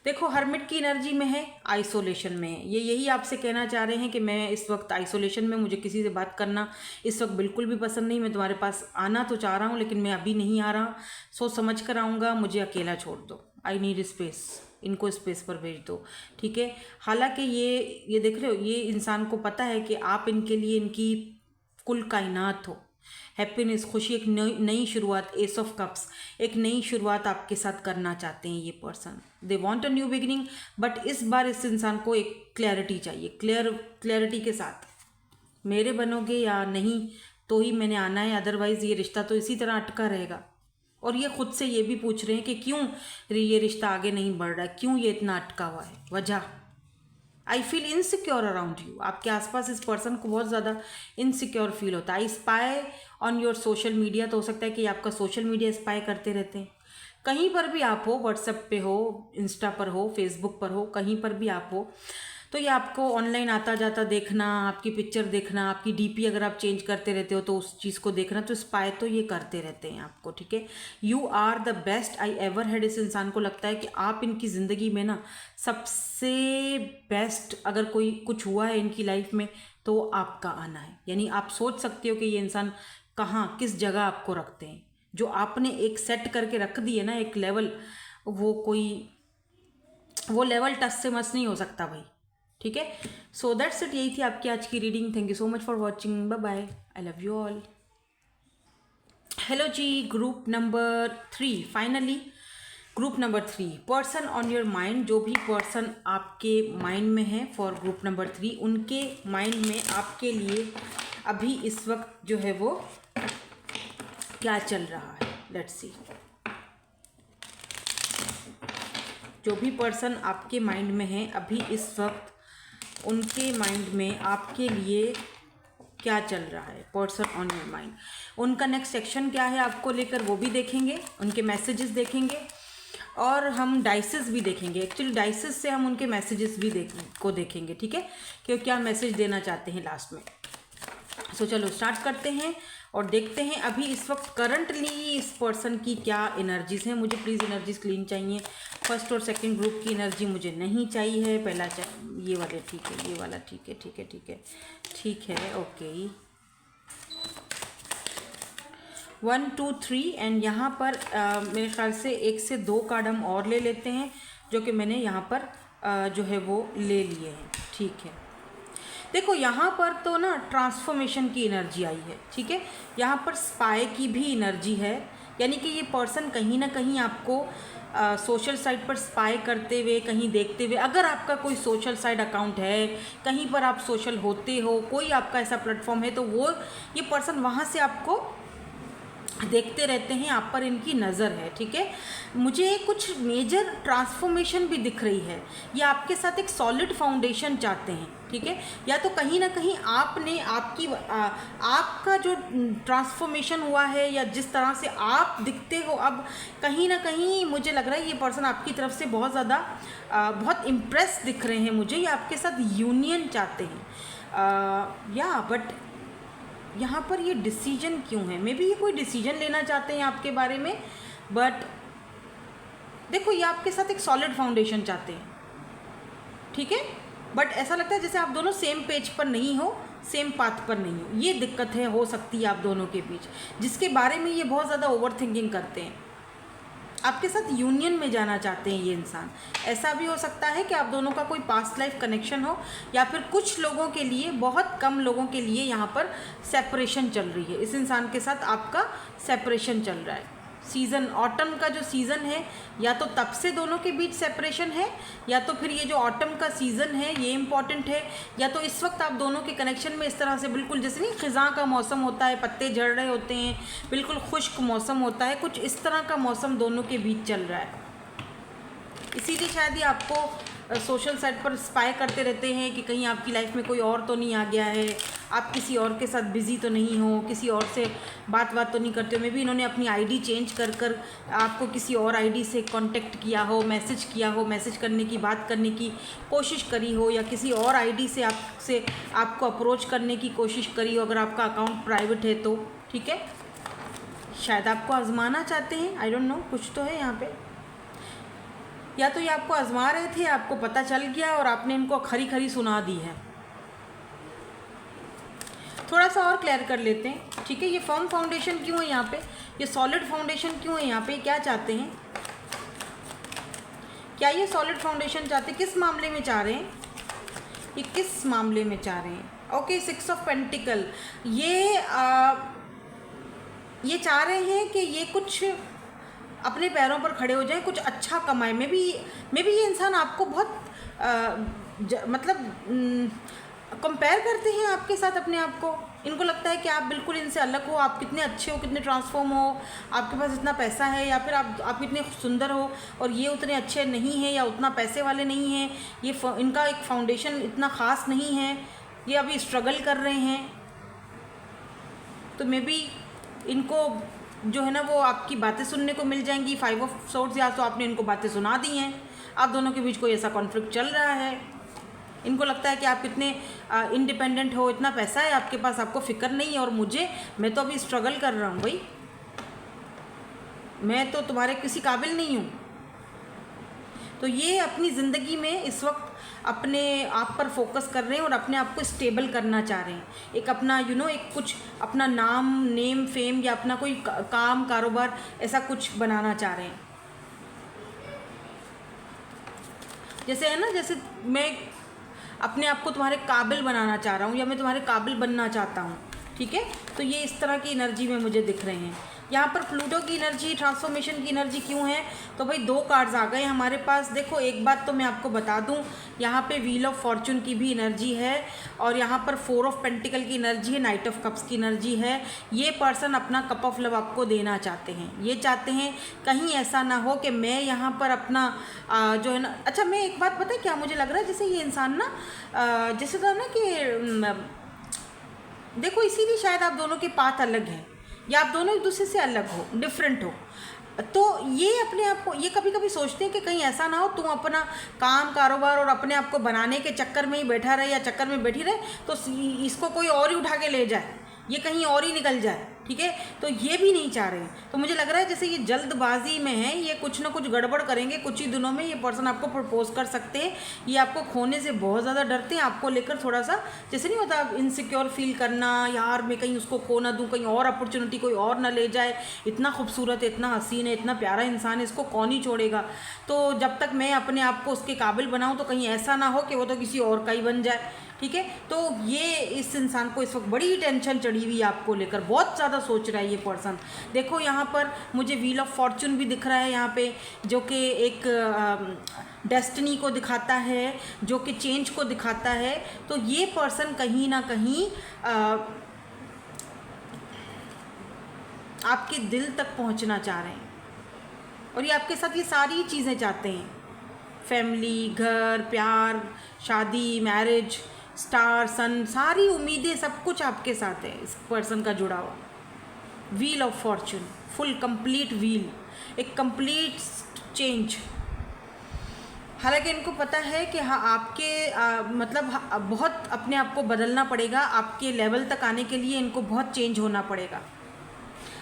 देखो, हर्मिट की एनर्जी में है, आइसोलेशन में है। ये यही आपसे कहना चाह रहे हैं कि मैं इस वक्त आइसोलेशन में, मुझे किसी से बात करना इस वक्त बिल्कुल भी पसंद नहीं। मैं तुम्हारे पास आना तो चाह रहा हूँ, लेकिन मैं अभी नहीं आ रहा, सोच समझ कर आऊँगा, मुझे अकेला छोड़ दो। आई नीड स्पेस, इनको स्पेस पर भेज दो, ठीक है। हालांकि ये देख रहे हो, ये इंसान को पता है कि आप इनके लिए इनकी कुल कायनात हो। हैप्पीनेस, खुशी, एक नई शुरुआत, एस ऑफ कप्स, एक नई शुरुआत आपके साथ करना चाहते हैं ये person. They want a new beginning, but इस बार इस इंसान को एक क्लैरिटी चाहिए। क्लैरिटी के साथ मेरे बनोगे या नहीं तो ही मैंने आना है, अदरवाइज़ ये रिश्ता तो इसी तरह अटका रहेगा। और ये खुद से ये भी पूछ रहे हैं कि क्यों ये रिश्ता आगे नहीं बढ़ रहा है, क्यों ये इतना अटका हुआ है, वजह। I feel insecure around you. आपके आसपास इस पर्सन को बहुत ज़्यादा इनसिक्योर फील होता है। I spy on your social media, तो हो सकता है कि आपका सोशल मीडिया स्पाई करते रहते हैं। कहीं पर भी आप हो, व्हाट्सएप पे हो, इंस्टा पर हो, फेसबुक पर हो, कहीं पर भी आप हो, तो ये आपको ऑनलाइन आता जाता देखना, आपकी पिक्चर देखना, आपकी डीपी अगर आप चेंज करते रहते हो तो उस चीज़ को देखना, तो स्पाई तो ये करते रहते हैं आपको, ठीक है। You are the best I ever had. इस इंसान को लगता है कि आप इनकी ज़िंदगी में ना सबसे बेस्ट, अगर कोई कुछ हुआ है इनकी लाइफ में तो आपका आना है। यानी आप सोच सकते हो कि ये इंसान कहाँ, किस जगह आपको रखते हैं। जो आपने एक सेट करके रख दी है ना, एक लेवल, वो लेवल टच से मस नहीं हो सकता भाई, ठीक है। सो दैट्स इट, यही थी आपकी आज की reading. Thank you so much for watching, bye bye, I love you all. Hello ji, group number 3, finally group number 3, person on your mind. जो भी पर्सन आपके माइंड में है फॉर ग्रुप नंबर 3, उनके माइंड में आपके लिए अभी इस वक्त जो है वो क्या चल रहा है, लेट्स सी। जो भी पर्सन आपके माइंड में है अभी इस वक्त, उनके माइंड में आपके लिए क्या चल रहा है, पर्सन ऑन योर माइंड। उनका नेक्स्ट एक्शन क्या है आपको लेकर, वो भी देखेंगे, उनके मैसेजेस देखेंगे, और हम डाइसेस भी देखेंगे। एक्चुअली डाइसेस से हम उनके मैसेजेस भी देखेंगे, ठीक है, कि क्या मैसेज देना चाहते हैं लास्ट में। सो चलो स्टार्ट करते हैं और देखते हैं अभी इस वक्त करंटली इस पर्सन की क्या एनर्जीज हैं। मुझे प्लीज़ एनर्जीज क्लीन चाहिए। फर्स्ट और सेकंड ग्रुप की एनर्जी मुझे नहीं चाहिए। पहला ये वाले ठीक है, ये वाला ठीक है, ठीक है, ठीक है, ठीक है, ओके। 1 2 3 एंड यहाँ पर मेरे ख्याल से 1 से 2 कार्ड हम और ले लेते हैं, जो कि मैंने यहाँ पर जो है वो ले लिए हैं, ठीक है। देखो यहाँ पर तो ना ट्रांसफॉर्मेशन की एनर्जी आई है, ठीक है। यहाँ पर स्पाई की भी एनर्जी है, यानी कि ये पर्सन कहीं ना कहीं आपको सोशल साइट पर स्पाई करते हुए, कहीं देखते हुए, अगर आपका कोई सोशल साइट अकाउंट है, कहीं पर आप सोशल होते हो, कोई आपका ऐसा प्लेटफॉर्म है, तो वो ये पर्सन वहाँ से आपको देखते रहते हैं, आप पर इनकी नज़र है, ठीक है। मुझे कुछ मेजर ट्रांसफॉर्मेशन भी दिख रही है। ये आपके साथ एक सॉलिड फाउंडेशन चाहते हैं, ठीक है। या तो कहीं ना कहीं आपने आपका जो ट्रांसफॉर्मेशन हुआ है, या जिस तरह से आप दिखते हो, अब कहीं ना कहीं मुझे लग रहा है ये पर्सन आपकी तरफ से बहुत ज़्यादा बहुत इम्प्रेस दिख रहे हैं मुझे। ये आपके साथ यूनियन चाहते हैं, या बट यहाँ पर ये डिसीजन क्यों है? मे बी ये कोई डिसीजन लेना चाहते हैं आपके बारे में, बट देखो ये आपके साथ एक सॉलिड फाउंडेशन चाहते हैं, ठीक है। बट ऐसा लगता है जैसे आप दोनों सेम पेज पर नहीं हो, सेम पाथ पर नहीं हो। ये दिक्कत है, हो सकती है आप दोनों के बीच, जिसके बारे में ये बहुत ज़्यादा ओवर थिंकिंग करते हैं। आपके साथ यूनियन में जाना चाहते हैं ये इंसान। ऐसा भी हो सकता है कि आप दोनों का कोई पास्ट लाइफ कनेक्शन हो, या फिर कुछ लोगों के लिए, बहुत कम लोगों के लिए यहाँ पर सेपरेशन चल रही है। इस इंसान के साथ आपका सेपरेशन चल रहा है। सीज़न ऑटम का जो सीज़न है, या तो तब से दोनों के बीच सेपरेशन है, या तो फिर ये जो ऑटम का सीज़न है ये इम्पॉर्टेंट है, या तो इस वक्त आप दोनों के कनेक्शन में इस तरह से बिल्कुल जैसे नहीं ख़िज़ां का मौसम होता है, पत्ते झड़ रहे होते हैं, बिल्कुल खुश्क मौसम होता है, कुछ इस तरह का मौसम दोनों के बीच चल रहा है। इसीलिए शायद ये आपको सोशल साइट पर स्पाई करते रहते हैं कि कहीं आपकी लाइफ में कोई और तो नहीं आ गया है, आप किसी और के साथ बिज़ी तो नहीं हो, किसी और से बात तो नहीं करते हो। मे भी इन्होंने अपनी आईडी चेंज कर आपको किसी और आईडी से कांटेक्ट किया हो, मैसेज किया हो, मैसेज करने की, बात करने की कोशिश करी हो, या किसी और आईडी से आपको अप्रोच करने की कोशिश करी हो, अगर आपका अकाउंट प्राइवेट है तो। ठीक है, शायद आपको आजमाना चाहते हैं, आई डोंट नो, कुछ तो है यहाँ पे। या तो ये आपको आजमा रहे थे, आपको पता चल गया और आपने इनको खरी खरी सुना दी है। थोड़ा सा और क्लियर कर लेते हैं। ठीक है, ये फर्म फाउंडेशन क्यों है यहाँ पे, ये सॉलिड फाउंडेशन क्यों है यहाँ पे, क्या चाहते हैं, क्या ये सॉलिड फाउंडेशन चाहते हैं, किस मामले में चाह रहे हैं, ये किस मामले में चाह रहे हैं। ओके, 6 ऑफ पेंटिकल, ये चाह रहे हैं कि ये कुछ अपने पैरों पर खड़े हो जाएं, कुछ अच्छा कमाए। मे भी ये इंसान आपको बहुत मतलब कंपेयर करते हैं आपके साथ अपने आप को। इनको लगता है कि आप बिल्कुल इनसे अलग हो, आप कितने अच्छे हो, कितने ट्रांसफॉर्म हो, आपके पास इतना पैसा है, या फिर आप कितने सुंदर हो और ये उतने अच्छे नहीं हैं, या उतना पैसे वाले नहीं हैं, ये इनका एक फाउंडेशन इतना ख़ास नहीं है, ये अभी स्ट्रगल कर रहे हैं। तो मे बी इनको जो है ना वो आपकी बातें सुनने को मिल जाएंगी। 5 ऑफ सोर्ड्स, या तो आपने इनको बातें सुना दी हैं, आप दोनों के बीच कोई ऐसा कॉन्फ्लिक्ट चल रहा है। इनको लगता है कि आप कितने इंडिपेंडेंट हो, इतना पैसा है आपके पास, आपको फ़िक्र नहीं है, और मैं तो अभी स्ट्रगल कर रहा हूँ भाई, मैं तो तुम्हारे किसी काबिल नहीं हूँ। तो ये अपनी ज़िंदगी में इस वक्त अपने आप पर फोकस कर रहे हैं और अपने आप को स्टेबल करना चाह रहे हैं। एक अपना एक कुछ अपना नेम फेम, या अपना कोई काम कारोबार ऐसा कुछ बनाना चाह रहे हैं। जैसे है ना, जैसे मैं अपने आप को तुम्हारे काबिल बनाना चाह रहा हूँ, या मैं तुम्हारे काबिल बनना चाहता हूँ। ठीक है, तो ये इस तरह की एनर्जी में मुझे दिख रहे हैं। यहाँ पर प्लूटो की एनर्जी, ट्रांसफॉर्मेशन की एनर्जी क्यों है, तो भाई 2 कार्ड्स आ गए हमारे पास। देखो, एक बात तो मैं आपको बता दूँ, यहाँ पे व्हील ऑफ फॉर्चून की भी एनर्जी है, और यहाँ पर 4 ऑफ पेंटिकल की एनर्जी है, नाइट ऑफ कप्स की एनर्जी है। ये पर्सन अपना कप ऑफ लव आपको देना चाहते हैं। ये चाहते हैं कहीं ऐसा ना हो कि मैं यहाँ पर अपना जो है ना, अच्छा मैं एक बात पता है क्या मुझे लग रहा है, जैसे ये इंसान ना जैसे था ना कि देखो, इसीलिए शायद आप दोनों के पाथ अलग हैं, या आप दोनों एक दूसरे से अलग हो, डिफरेंट हो। तो ये अपने आप को, ये कभी कभी सोचते हैं कि कहीं ऐसा ना हो तुम अपना काम कारोबार और अपने आप को बनाने के चक्कर में ही बैठा रहे, या चक्कर में बैठी रहे, तो इसको कोई और ही उठा के ले जाए, ये कहीं और ही निकल जाए। ठीक है, तो ये भी नहीं चाह रहे। तो मुझे लग रहा है जैसे ये जल्दबाजी में है, ये कुछ ना कुछ गड़बड़ करेंगे। कुछ ही दिनों में ये पर्सन आपको प्रपोज कर सकते हैं। ये आपको खोने से बहुत ज़्यादा डरते हैं, आपको लेकर थोड़ा सा जैसे नहीं होता इनसिक्योर फील करना, यार मैं कहीं उसको खो ना दूँ, कहीं और अपॉर्चुनिटी कोई और ना ले जाए, इतना खूबसूरत है, इतना हसीन है, इतना प्यारा इंसान है, इसको कौन ही छोड़ेगा। तो जब तक मैं अपने आप को उसके काबिल बनाऊँ, तो कहीं ऐसा ना हो कि वो तो किसी और का ही बन जाए। ठीक है, तो ये इस इंसान को इस वक्त बड़ी टेंशन चढ़ी हुई है आपको लेकर, बहुत ज़्यादा सोच रहा है ये पर्सन। देखो, यहाँ पर मुझे व्हील ऑफ फॉर्चून भी दिख रहा है यहाँ पे, जो कि एक डेस्टिनी को दिखाता है, जो कि चेंज को दिखाता है। तो ये पर्सन कहीं ना कहीं आपके दिल तक पहुँचना चाह रहे हैं, और ये आपके साथ ये सारी चीज़ें चाहते हैं, फैमिली, घर, प्यार, शादी, मैरिज, स्टार, सन, सारी उम्मीदें, सब कुछ आपके साथ है इस पर्सन का जुड़ा हुआ। Wheel of Fortune, full complete wheel, एक कंप्लीट चेंज। हालांकि इनको पता है कि हाँ आपके मतलब बहुत अपने आप को बदलना पड़ेगा, आपके लेवल तक आने के लिए इनको बहुत चेंज होना पड़ेगा।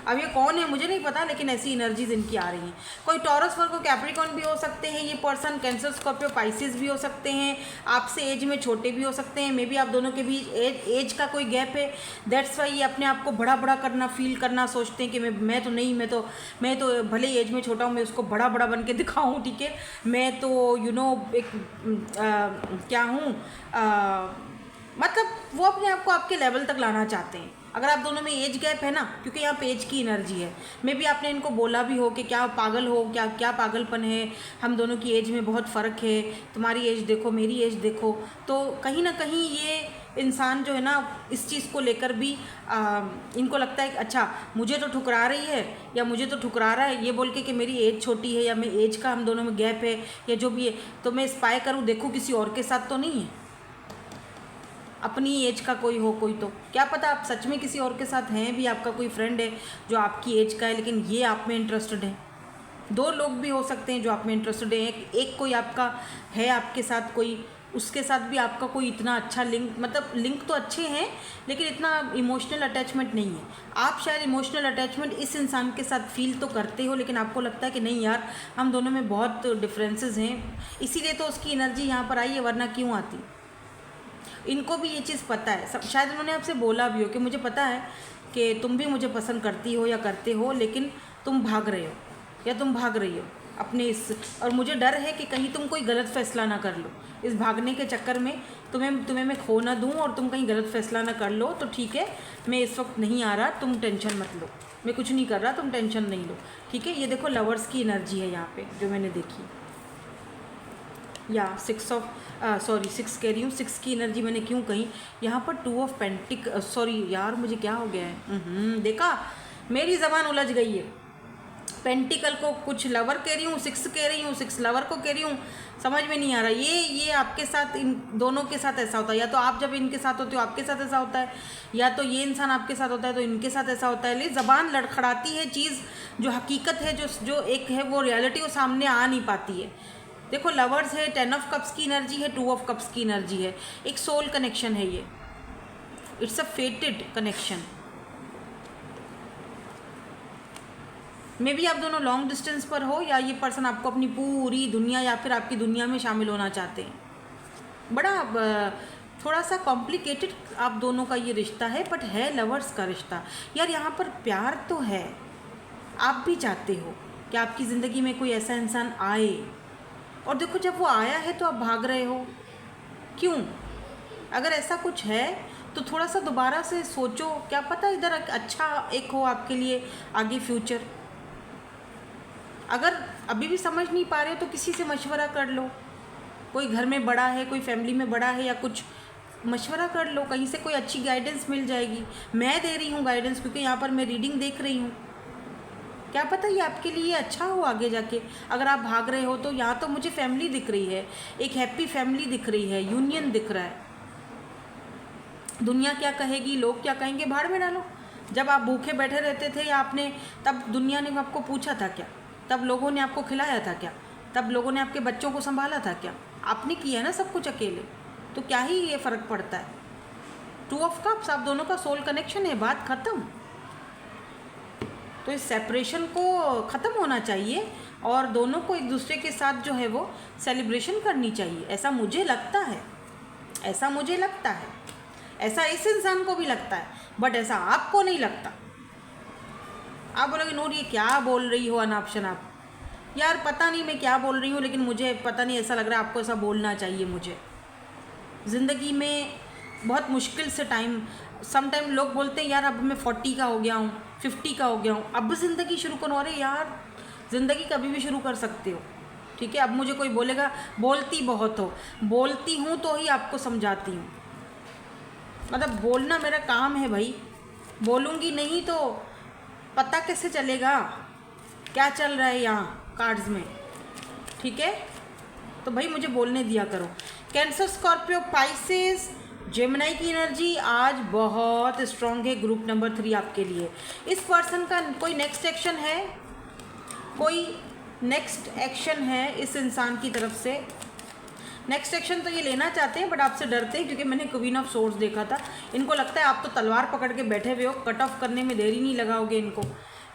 अब ये कौन है मुझे नहीं पता, लेकिन ऐसी एनर्जीज इनकी आ रही हैं। कोई टॉरस, वर्गो, कैप्रिकॉर्न भी हो सकते हैं ये पर्सन, कैंसर, स्कॉर्पियो, पाइसिस भी हो सकते हैं, आपसे एज में छोटे भी हो सकते हैं, मे बी आप दोनों के बीच एज का कोई गैप है। दैट्स वाई ये अपने आप को बड़ा बड़ा करना, फील करना सोचते हैं कि मैं तो नहीं, मैं तो भले ही एज में छोटा हूँ, मैं उसको बड़ा बड़ा बन के दिखाऊँ, ठीक है, मैं तो एक क्या हूँ, मतलब वो अपने आप को आपके लेवल तक लाना चाहते हैं। अगर आप दोनों में एज गैप है ना, क्योंकि यहाँ पे एज की एनर्जी है, मे बी आपने इनको बोला भी हो कि क्या पागल हो, क्या पागलपन है, हम दोनों की एज में बहुत फ़र्क है, तुम्हारी एज देखो मेरी एज देखो, तो कहीं ना कहीं ये इंसान जो है ना इस चीज़ को लेकर भी इनको लगता है कि अच्छा मुझे तो ठुकरा रही है या मुझे तो ठुकरा रहा है, ये बोल के कि मेरी एज छोटी है या मैं एज का हम दोनों में गैप है या जो भी है, तो मैं स्पाई करूँ, देखूँ किसी और के साथ तो नहीं है, अपनी एज का कोई हो, कोई तो क्या पता आप सच में किसी और के साथ हैं भी, आपका कोई फ्रेंड है जो आपकी एज का है लेकिन ये आप में इंटरेस्टेड है। दो लोग भी हो सकते हैं जो आप में इंटरेस्टेड है, एक कोई आपका है आपके साथ, कोई उसके साथ भी आपका कोई इतना अच्छा लिंक, मतलब लिंक तो अच्छे हैं लेकिन इतना इमोशनल अटैचमेंट नहीं है। आप शायद इमोशनल अटैचमेंट इस इंसान के साथ फील तो करते हो, लेकिन आपको लगता है कि नहीं यार हम दोनों में बहुत डिफरेंसेस हैं, इसीलिए तो उसकी एनर्जी यहाँ पर आई है, वरना क्यों आती। इनको भी ये चीज़ पता है, सब शायद उन्होंने आपसे बोला भी हो कि मुझे पता है कि तुम भी मुझे पसंद करती हो या करते हो, लेकिन तुम भाग रहे हो या तुम भाग रही हो अपने इस, और मुझे डर है कि कहीं तुम कोई गलत फैसला ना कर लो इस भागने के चक्कर में, तुम्हें मैं खो ना दूँ और तुम कहीं गलत फैसला ना कर लो, तो ठीक है मैं इस वक्त नहीं आ रहा, तुम टेंशन मत लो, मैं कुछ नहीं कर रहा, तुम टेंशन नहीं लो, ठीक है। ये देखो लवर्स की एनर्जी है यहाँ पे जो मैंने देखी, या 6 कह रही हूँ, 6 की एनर्जी मैंने क्यों कही यहाँ पर, 2 ऑफ पेंटिक, सॉरी यार मुझे क्या हो गया है, देखा मेरी ज़बान उलझ गई है। पेंटिकल को कुछ लवर कह रही हूँ, 6 कह रही हूँ, 6 लवर को कह रही हूँ, समझ में नहीं आ रहा। ये आपके साथ, इन दोनों के साथ ऐसा होता है, या तो आप जब इनके साथ होते हो आपके साथ ऐसा होता है, या तो ये इंसान आपके साथ होता है तो इनके साथ ऐसा होता है। लेकिन ज़बान लड़खड़ाती है, चीज़ जो हकीकत है, जो एक है वो रियलिटी, वो सामने आ नहीं पाती है। देखो लवर्स है, 10 ऑफ कप्स की एनर्जी है, 2 ऑफ कप्स की एनर्जी है, एक सोल कनेक्शन है ये, it's a फेटेड connection. May be आप दोनों लॉन्ग डिस्टेंस पर हो, या ये पर्सन आपको अपनी पूरी दुनिया या फिर आपकी दुनिया में शामिल होना चाहते हैं। बड़ा थोड़ा सा कॉम्प्लिकेटेड आप दोनों का ये रिश्ता है, बट है लवर्स का रिश्ता। यार यहाँ पर प्यार तो है, आप भी चाहते हो कि आपकी ज़िंदगी में कोई ऐसा इंसान आए, और देखो जब वो आया है तो आप भाग रहे हो, क्यों? अगर ऐसा कुछ है तो थोड़ा सा दोबारा से सोचो, क्या पता इधर अच्छा एक हो आपके लिए आगे फ्यूचर। अगर अभी भी समझ नहीं पा रहे हो तो किसी से मशवरा कर लो, कोई घर में बड़ा है, कोई फैमिली में बड़ा है, या कुछ मशवरा कर लो, कहीं से कोई अच्छी गाइडेंस मिल जाएगी। मैं दे रही हूँ गाइडेंस क्योंकि यहाँ पर मैं रीडिंग देख रही हूँ, क्या पता ये आपके लिए अच्छा हो आगे जाके। अगर आप भाग रहे हो तो यहाँ तो मुझे फैमिली दिख रही है, एक हैप्पी फैमिली दिख रही है, यूनियन दिख रहा है। दुनिया क्या कहेगी, लोग क्या कहेंगे, भाड़ में डालो। जब आप भूखे बैठे रहते थे या आपने, तब दुनिया ने आपको पूछा था क्या? तब लोगों ने आपको खिलाया था क्या? तब लोगों ने आपके बच्चों को संभाला था क्या? आपने किया ना सब कुछ अकेले, तो क्या ही ये फ़र्क पड़ता है। 2 ऑफ कप्स, आप दोनों का सोल कनेक्शन है, बात ख़त्म। तो इस सेपरेशन को ख़त्म होना चाहिए और दोनों को एक दूसरे के साथ जो है वो सेलिब्रेशन करनी चाहिए, ऐसा मुझे लगता है, ऐसा मुझे लगता है, ऐसा इस इंसान को भी लगता है, बट ऐसा आपको नहीं लगता। आप बोलोगे नूर ये क्या बोल रही हो अनाप शनाप। यार पता नहीं मैं क्या बोल रही हूँ, लेकिन मुझे पता नहीं ऐसा लग रहा है आपको ऐसा बोलना चाहिए। मुझे ज़िंदगी में बहुत मुश्किल से टाइम, सम टाइम लोग बोलते हैं यार अब मैं 40 का हो गया हूँ, 50 का हो गया हूँ, अब ज़िंदगी शुरू करो। अरे यार ज़िंदगी कभी भी शुरू कर सकते हो, ठीक है। अब मुझे कोई बोलेगा बोलती बहुत हो, बोलती हूँ तो ही आपको समझाती हूँ, मतलब बोलना मेरा काम है भाई। बोलूँगी नहीं तो पता कैसे चलेगा क्या चल रहा है यहाँ कार्ड्स में, ठीक है। तो भाई मुझे बोलने दिया करो। कैंसर, स्कॉर्पियो, पाइसेस, जेमिनी की एनर्जी आज बहुत स्ट्रॉन्ग है। ग्रुप नंबर 3 आपके लिए। इस पर्सन का कोई नेक्स्ट एक्शन है, कोई नेक्स्ट एक्शन है इस इंसान की तरफ से। नेक्स्ट एक्शन तो ये लेना चाहते हैं बट आपसे डरते हैं, क्योंकि मैंने क्वीन ऑफ सोर्ड्स देखा था। इनको लगता है आप तो तलवार पकड़ के बैठे हुए हो, कट ऑफ करने में देरी नहीं लगाओगे इनको।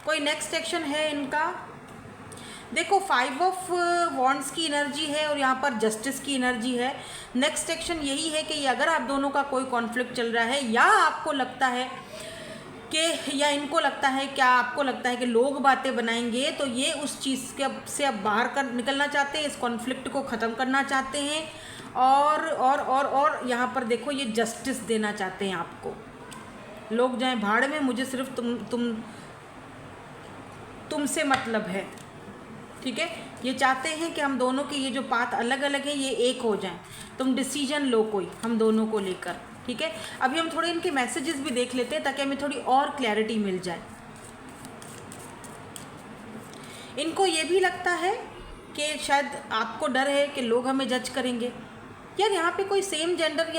कोई नेक्स्ट एक्शन है इनका? देखो 5 ऑफ वॉन्ड्स की एनर्जी है और यहाँ पर जस्टिस की एनर्जी है। नेक्स्ट एक्शन यही है कि अगर आप दोनों का कोई कॉन्फ्लिक्ट चल रहा है या आपको लगता है कि या इनको लगता है, क्या आपको लगता है कि लोग बातें बनाएंगे, तो ये उस चीज़ के से अब बाहर कर निकलना चाहते हैं, इस कॉन्फ्लिक्ट को ख़त्म करना चाहते हैं और यहाँ पर देखो ये जस्टिस देना चाहते हैं आपको। लोग जाएं भाड़ में, मुझे सिर्फ तुमसे मतलब है, ठीक है। ये चाहते हैं कि हम दोनों के ये जो पाथ अलग अलग है ये एक हो जाएं। तुम डिसीजन लो कोई हम दोनों को लेकर, ठीक है। अभी हम थोड़े इनके मैसेजेस भी देख लेते हैं ताकि हमें थोड़ी और क्लैरिटी मिल जाए। इनको ये भी लगता है कि शायद आपको डर है कि लोग हमें जज करेंगे। यार यहाँ पे कोई सेम जेंडर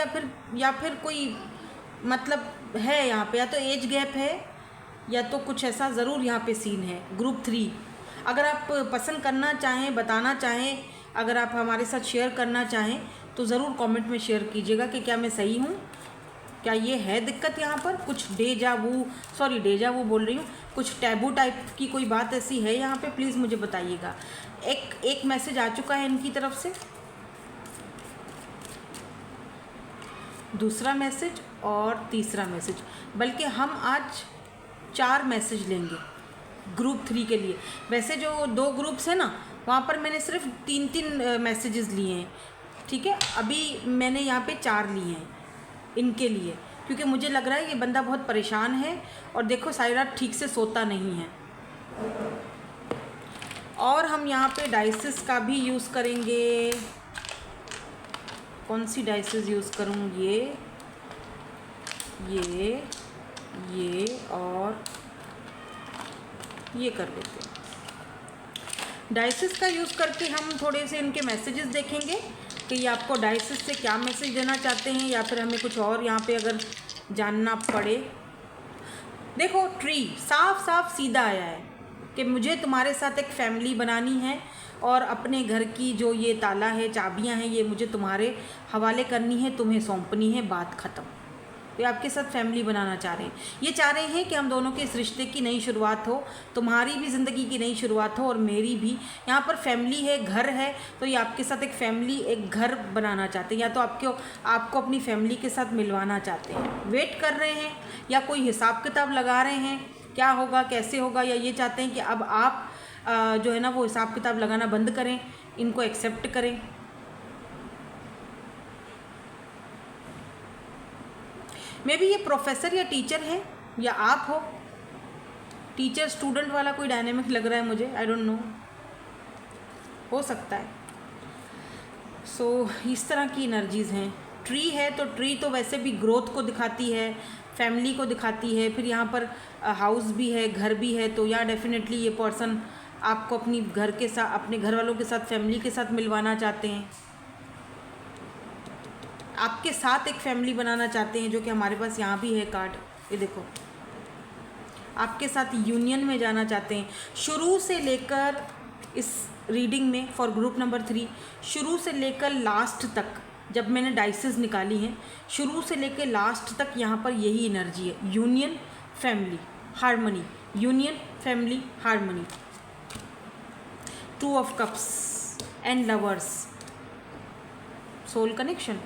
या फिर कोई मतलब है यहाँ पे, या तो एज गैप है या तो कुछ ऐसा ज़रूर यहाँ पे सीन है। ग्रुप 3 अगर आप पसंद करना चाहें, बताना चाहें, अगर आप हमारे साथ शेयर करना चाहें तो ज़रूर कमेंट में शेयर कीजिएगा कि क्या मैं सही हूँ, क्या ये है दिक्कत यहाँ पर। कुछ डेजा वू बोल रही हूँ, कुछ टैबू टाइप की कोई बात ऐसी है यहाँ पे, प्लीज़ मुझे बताइएगा। एक मैसेज आ चुका है इनकी तरफ से, दूसरा मैसेज और तीसरा मैसेज, बल्कि हम आज 4 मैसेज लेंगे ग्रुप 3 के लिए। वैसे जो 2 ग्रुप्स हैं ना, वहाँ पर मैंने सिर्फ 3 मैसेजेस लिए हैं, ठीक है। अभी मैंने यहाँ पे 4 लिए हैं इनके लिए, क्योंकि मुझे लग रहा है ये बंदा बहुत परेशान है और देखो सारी रात ठीक से सोता नहीं है। और हम यहाँ पे डाइसेस का भी यूज़ करेंगे। कौन सी डाइसेस यूज़ करूँ? ये और ये कर लेते हैं। डाइसेस का यूज़ करके हम थोड़े से इनके मैसेजेस देखेंगे कि ये आपको डाइसेस से क्या मैसेज देना चाहते हैं, या फिर हमें कुछ और यहाँ पे अगर जानना पड़े। देखो ट्री साफ सीधा आया है कि मुझे तुम्हारे साथ एक फ़ैमिली बनानी है और अपने घर की जो ये ताला है, चाबियाँ हैं, ये मुझे तुम्हारे हवाले करनी है, तुम्हें सौंपनी है, बात ख़त्म। ये आपके साथ फैमिली बनाना चाह रहे हैं। ये चाह रहे हैं कि हम दोनों के इस रिश्ते की नई शुरुआत हो, तुम्हारी भी ज़िंदगी की नई शुरुआत हो और मेरी भी। यहाँ पर फैमिली है, घर है, तो ये आपके साथ एक फैमिली, एक घर बनाना चाहते हैं, या तो आपको अपनी फैमिली के साथ मिलवाना चाहते हैं। वेट कर रहे हैं या कोई हिसाब किताब लगा रहे हैं, क्या होगा कैसे होगा, या ये चाहते हैं कि अब आप जो है ना वो हिसाब किताब लगाना बंद करें, इनको एक्सेप्ट करें। मे बी ये प्रोफेसर या टीचर है, या आप हो। टीचर स्टूडेंट वाला कोई डायनेमिक लग रहा है मुझे, आई डोंट नो, हो सकता है। सो इस तरह की एनर्जीज़ हैं। ट्री है तो ट्री तो वैसे भी ग्रोथ को दिखाती है, फैमिली को दिखाती है। फिर यहाँ पर हाउस भी है, घर भी है, तो या डेफिनेटली ये पर्सन आपको अपनी घर के साथ, अपने घर वालों के साथ, फैमिली के साथ मिलवाना चाहते हैं, आपके साथ एक फैमिली बनाना चाहते हैं, जो कि हमारे पास यहाँ भी है कार्ड, ये देखो। आपके साथ यूनियन में जाना चाहते हैं। शुरू से लेकर इस रीडिंग में फॉर ग्रुप नंबर 3, शुरू से लेकर लास्ट तक, जब मैंने डाइसेस निकाली हैं, शुरू से लेकर लास्ट तक यहाँ पर यही एनर्जी है। Union, family, harmony, union, family, harmony. 2 of cups and lovers, soul connection.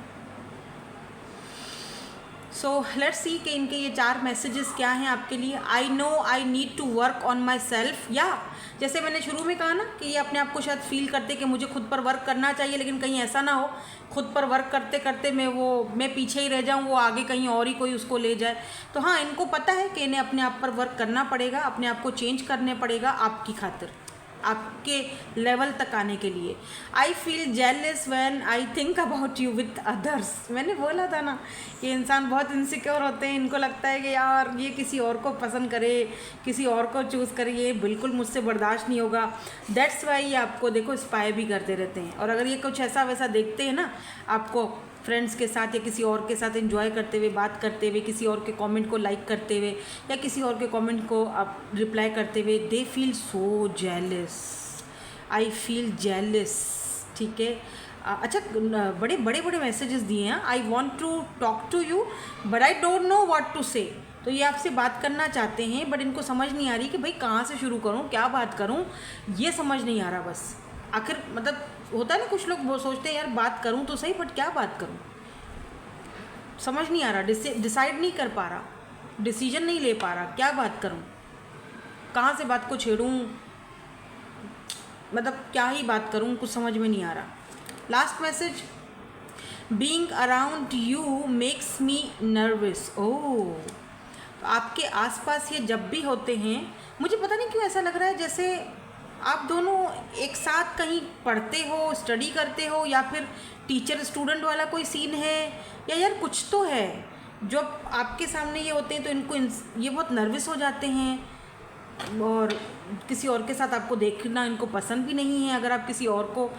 So let's see कि इनके ये 4 मैसेजेस क्या हैं आपके लिए। I know I need to work on my self, या जैसे मैंने शुरू में कहा ना कि ये अपने आप को शायद फील करते कि मुझे खुद पर वर्क करना चाहिए, लेकिन कहीं ऐसा ना हो खुद पर वर्क करते करते मैं पीछे ही रह जाऊँ, वो आगे कहीं और ही कोई उसको ले जाए। तो हाँ, इनको पता है कि इन्हें अपने आप पर वर्क करना पड़ेगा, अपने आप को चेंज करने पड़ेगा आपकी खातिर, आपके लेवल तक आने के लिए। आई feel jealous when I think about you with others. मैंने बोला था ना, ये इंसान बहुत इनसिक्योर होते हैं, इनको लगता है कि यार ये किसी और को पसंद करे, किसी और को चूज़ करे, ये बिल्कुल मुझसे बर्दाश्त नहीं होगा। दैट्स वाई ये आपको देखो स्पाई भी करते रहते हैं। और अगर ये कुछ ऐसा वैसा देखते हैं ना आपको फ्रेंड्स के साथ या किसी और के साथ एंजॉय करते हुए, बात करते हुए, किसी और के कमेंट को लाइक करते हुए या किसी और के कमेंट को आप रिप्लाई करते हुए, they feel so jealous. I feel jealous, ठीक है। अच्छा बड़े बड़े बड़े मैसेजेस दिए हैं, I want to talk to you but I don't know what to say. तो ये आपसे बात करना चाहते हैं बट इनको समझ नहीं आ रही कि भाई कहाँ से शुरू करूँ, क्या बात करूँ, ये समझ नहीं आ रहा बस। आखिर मतलब होता है ना, कुछ लोग वो सोचते हैं यार बात करूँ तो सही बट क्या बात करूँ, समझ नहीं आ रहा, डिसाइड नहीं कर पा रहा, डिसीजन नहीं ले पा रहा, क्या बात करूँ, कहाँ से बात को छेड़ूँ, मतलब क्या ही बात करूँ, कुछ समझ में नहीं आ रहा। Last message, being around you makes me nervous. Oh, आपके आसपास ये जब भी होते हैं मुझे पता नहीं क्यों ऐसा लग रहा है जैसे आप दोनों एक साथ कहीं पढ़ते हो, स्टडी करते हो, या फिर टीचर स्टूडेंट वाला कोई सीन है, या यार कुछ तो है। जब आपके सामने ये होते हैं तो इनको ये बहुत नर्वस हो जाते हैं, और किसी और के साथ आपको देखना इनको पसंद भी नहीं है। अगर आप किसी और को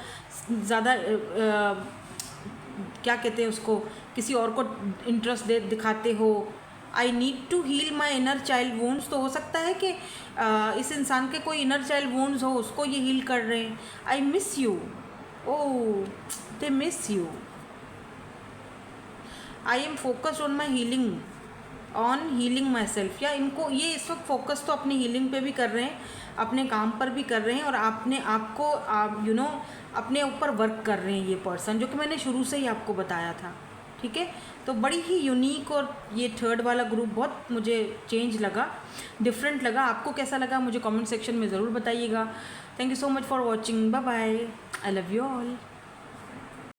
ज़्यादा क्या कहते हैं उसको, किसी और को इंटरेस्ट दिखाते हो। I need to heal my inner child wounds, तो हो सकता है कि इस इंसान के कोई इनर चाइल्ड वूंड्स हो, उसको ये हील कर रहे हैं। I miss you, oh they miss you. I am focused on my healing, on healing my self. या इनको ये इस वक्त फोकस तो अपनी हीलिंग पे भी कर रहे हैं, अपने काम पर भी कर रहे हैं, और अपने आप को अपने ऊपर वर्क कर रहे हैं ये पर्सन, जो कि मैंने शुरू से ही आपको बताया था। ठीक है, तो बड़ी ही यूनिक, और ये थर्ड वाला ग्रुप बहुत मुझे चेंज लगा, डिफरेंट लगा। आपको कैसा लगा मुझे कमेंट सेक्शन में ज़रूर बताइएगा। Thank you so much for watching, bye bye, I love you all.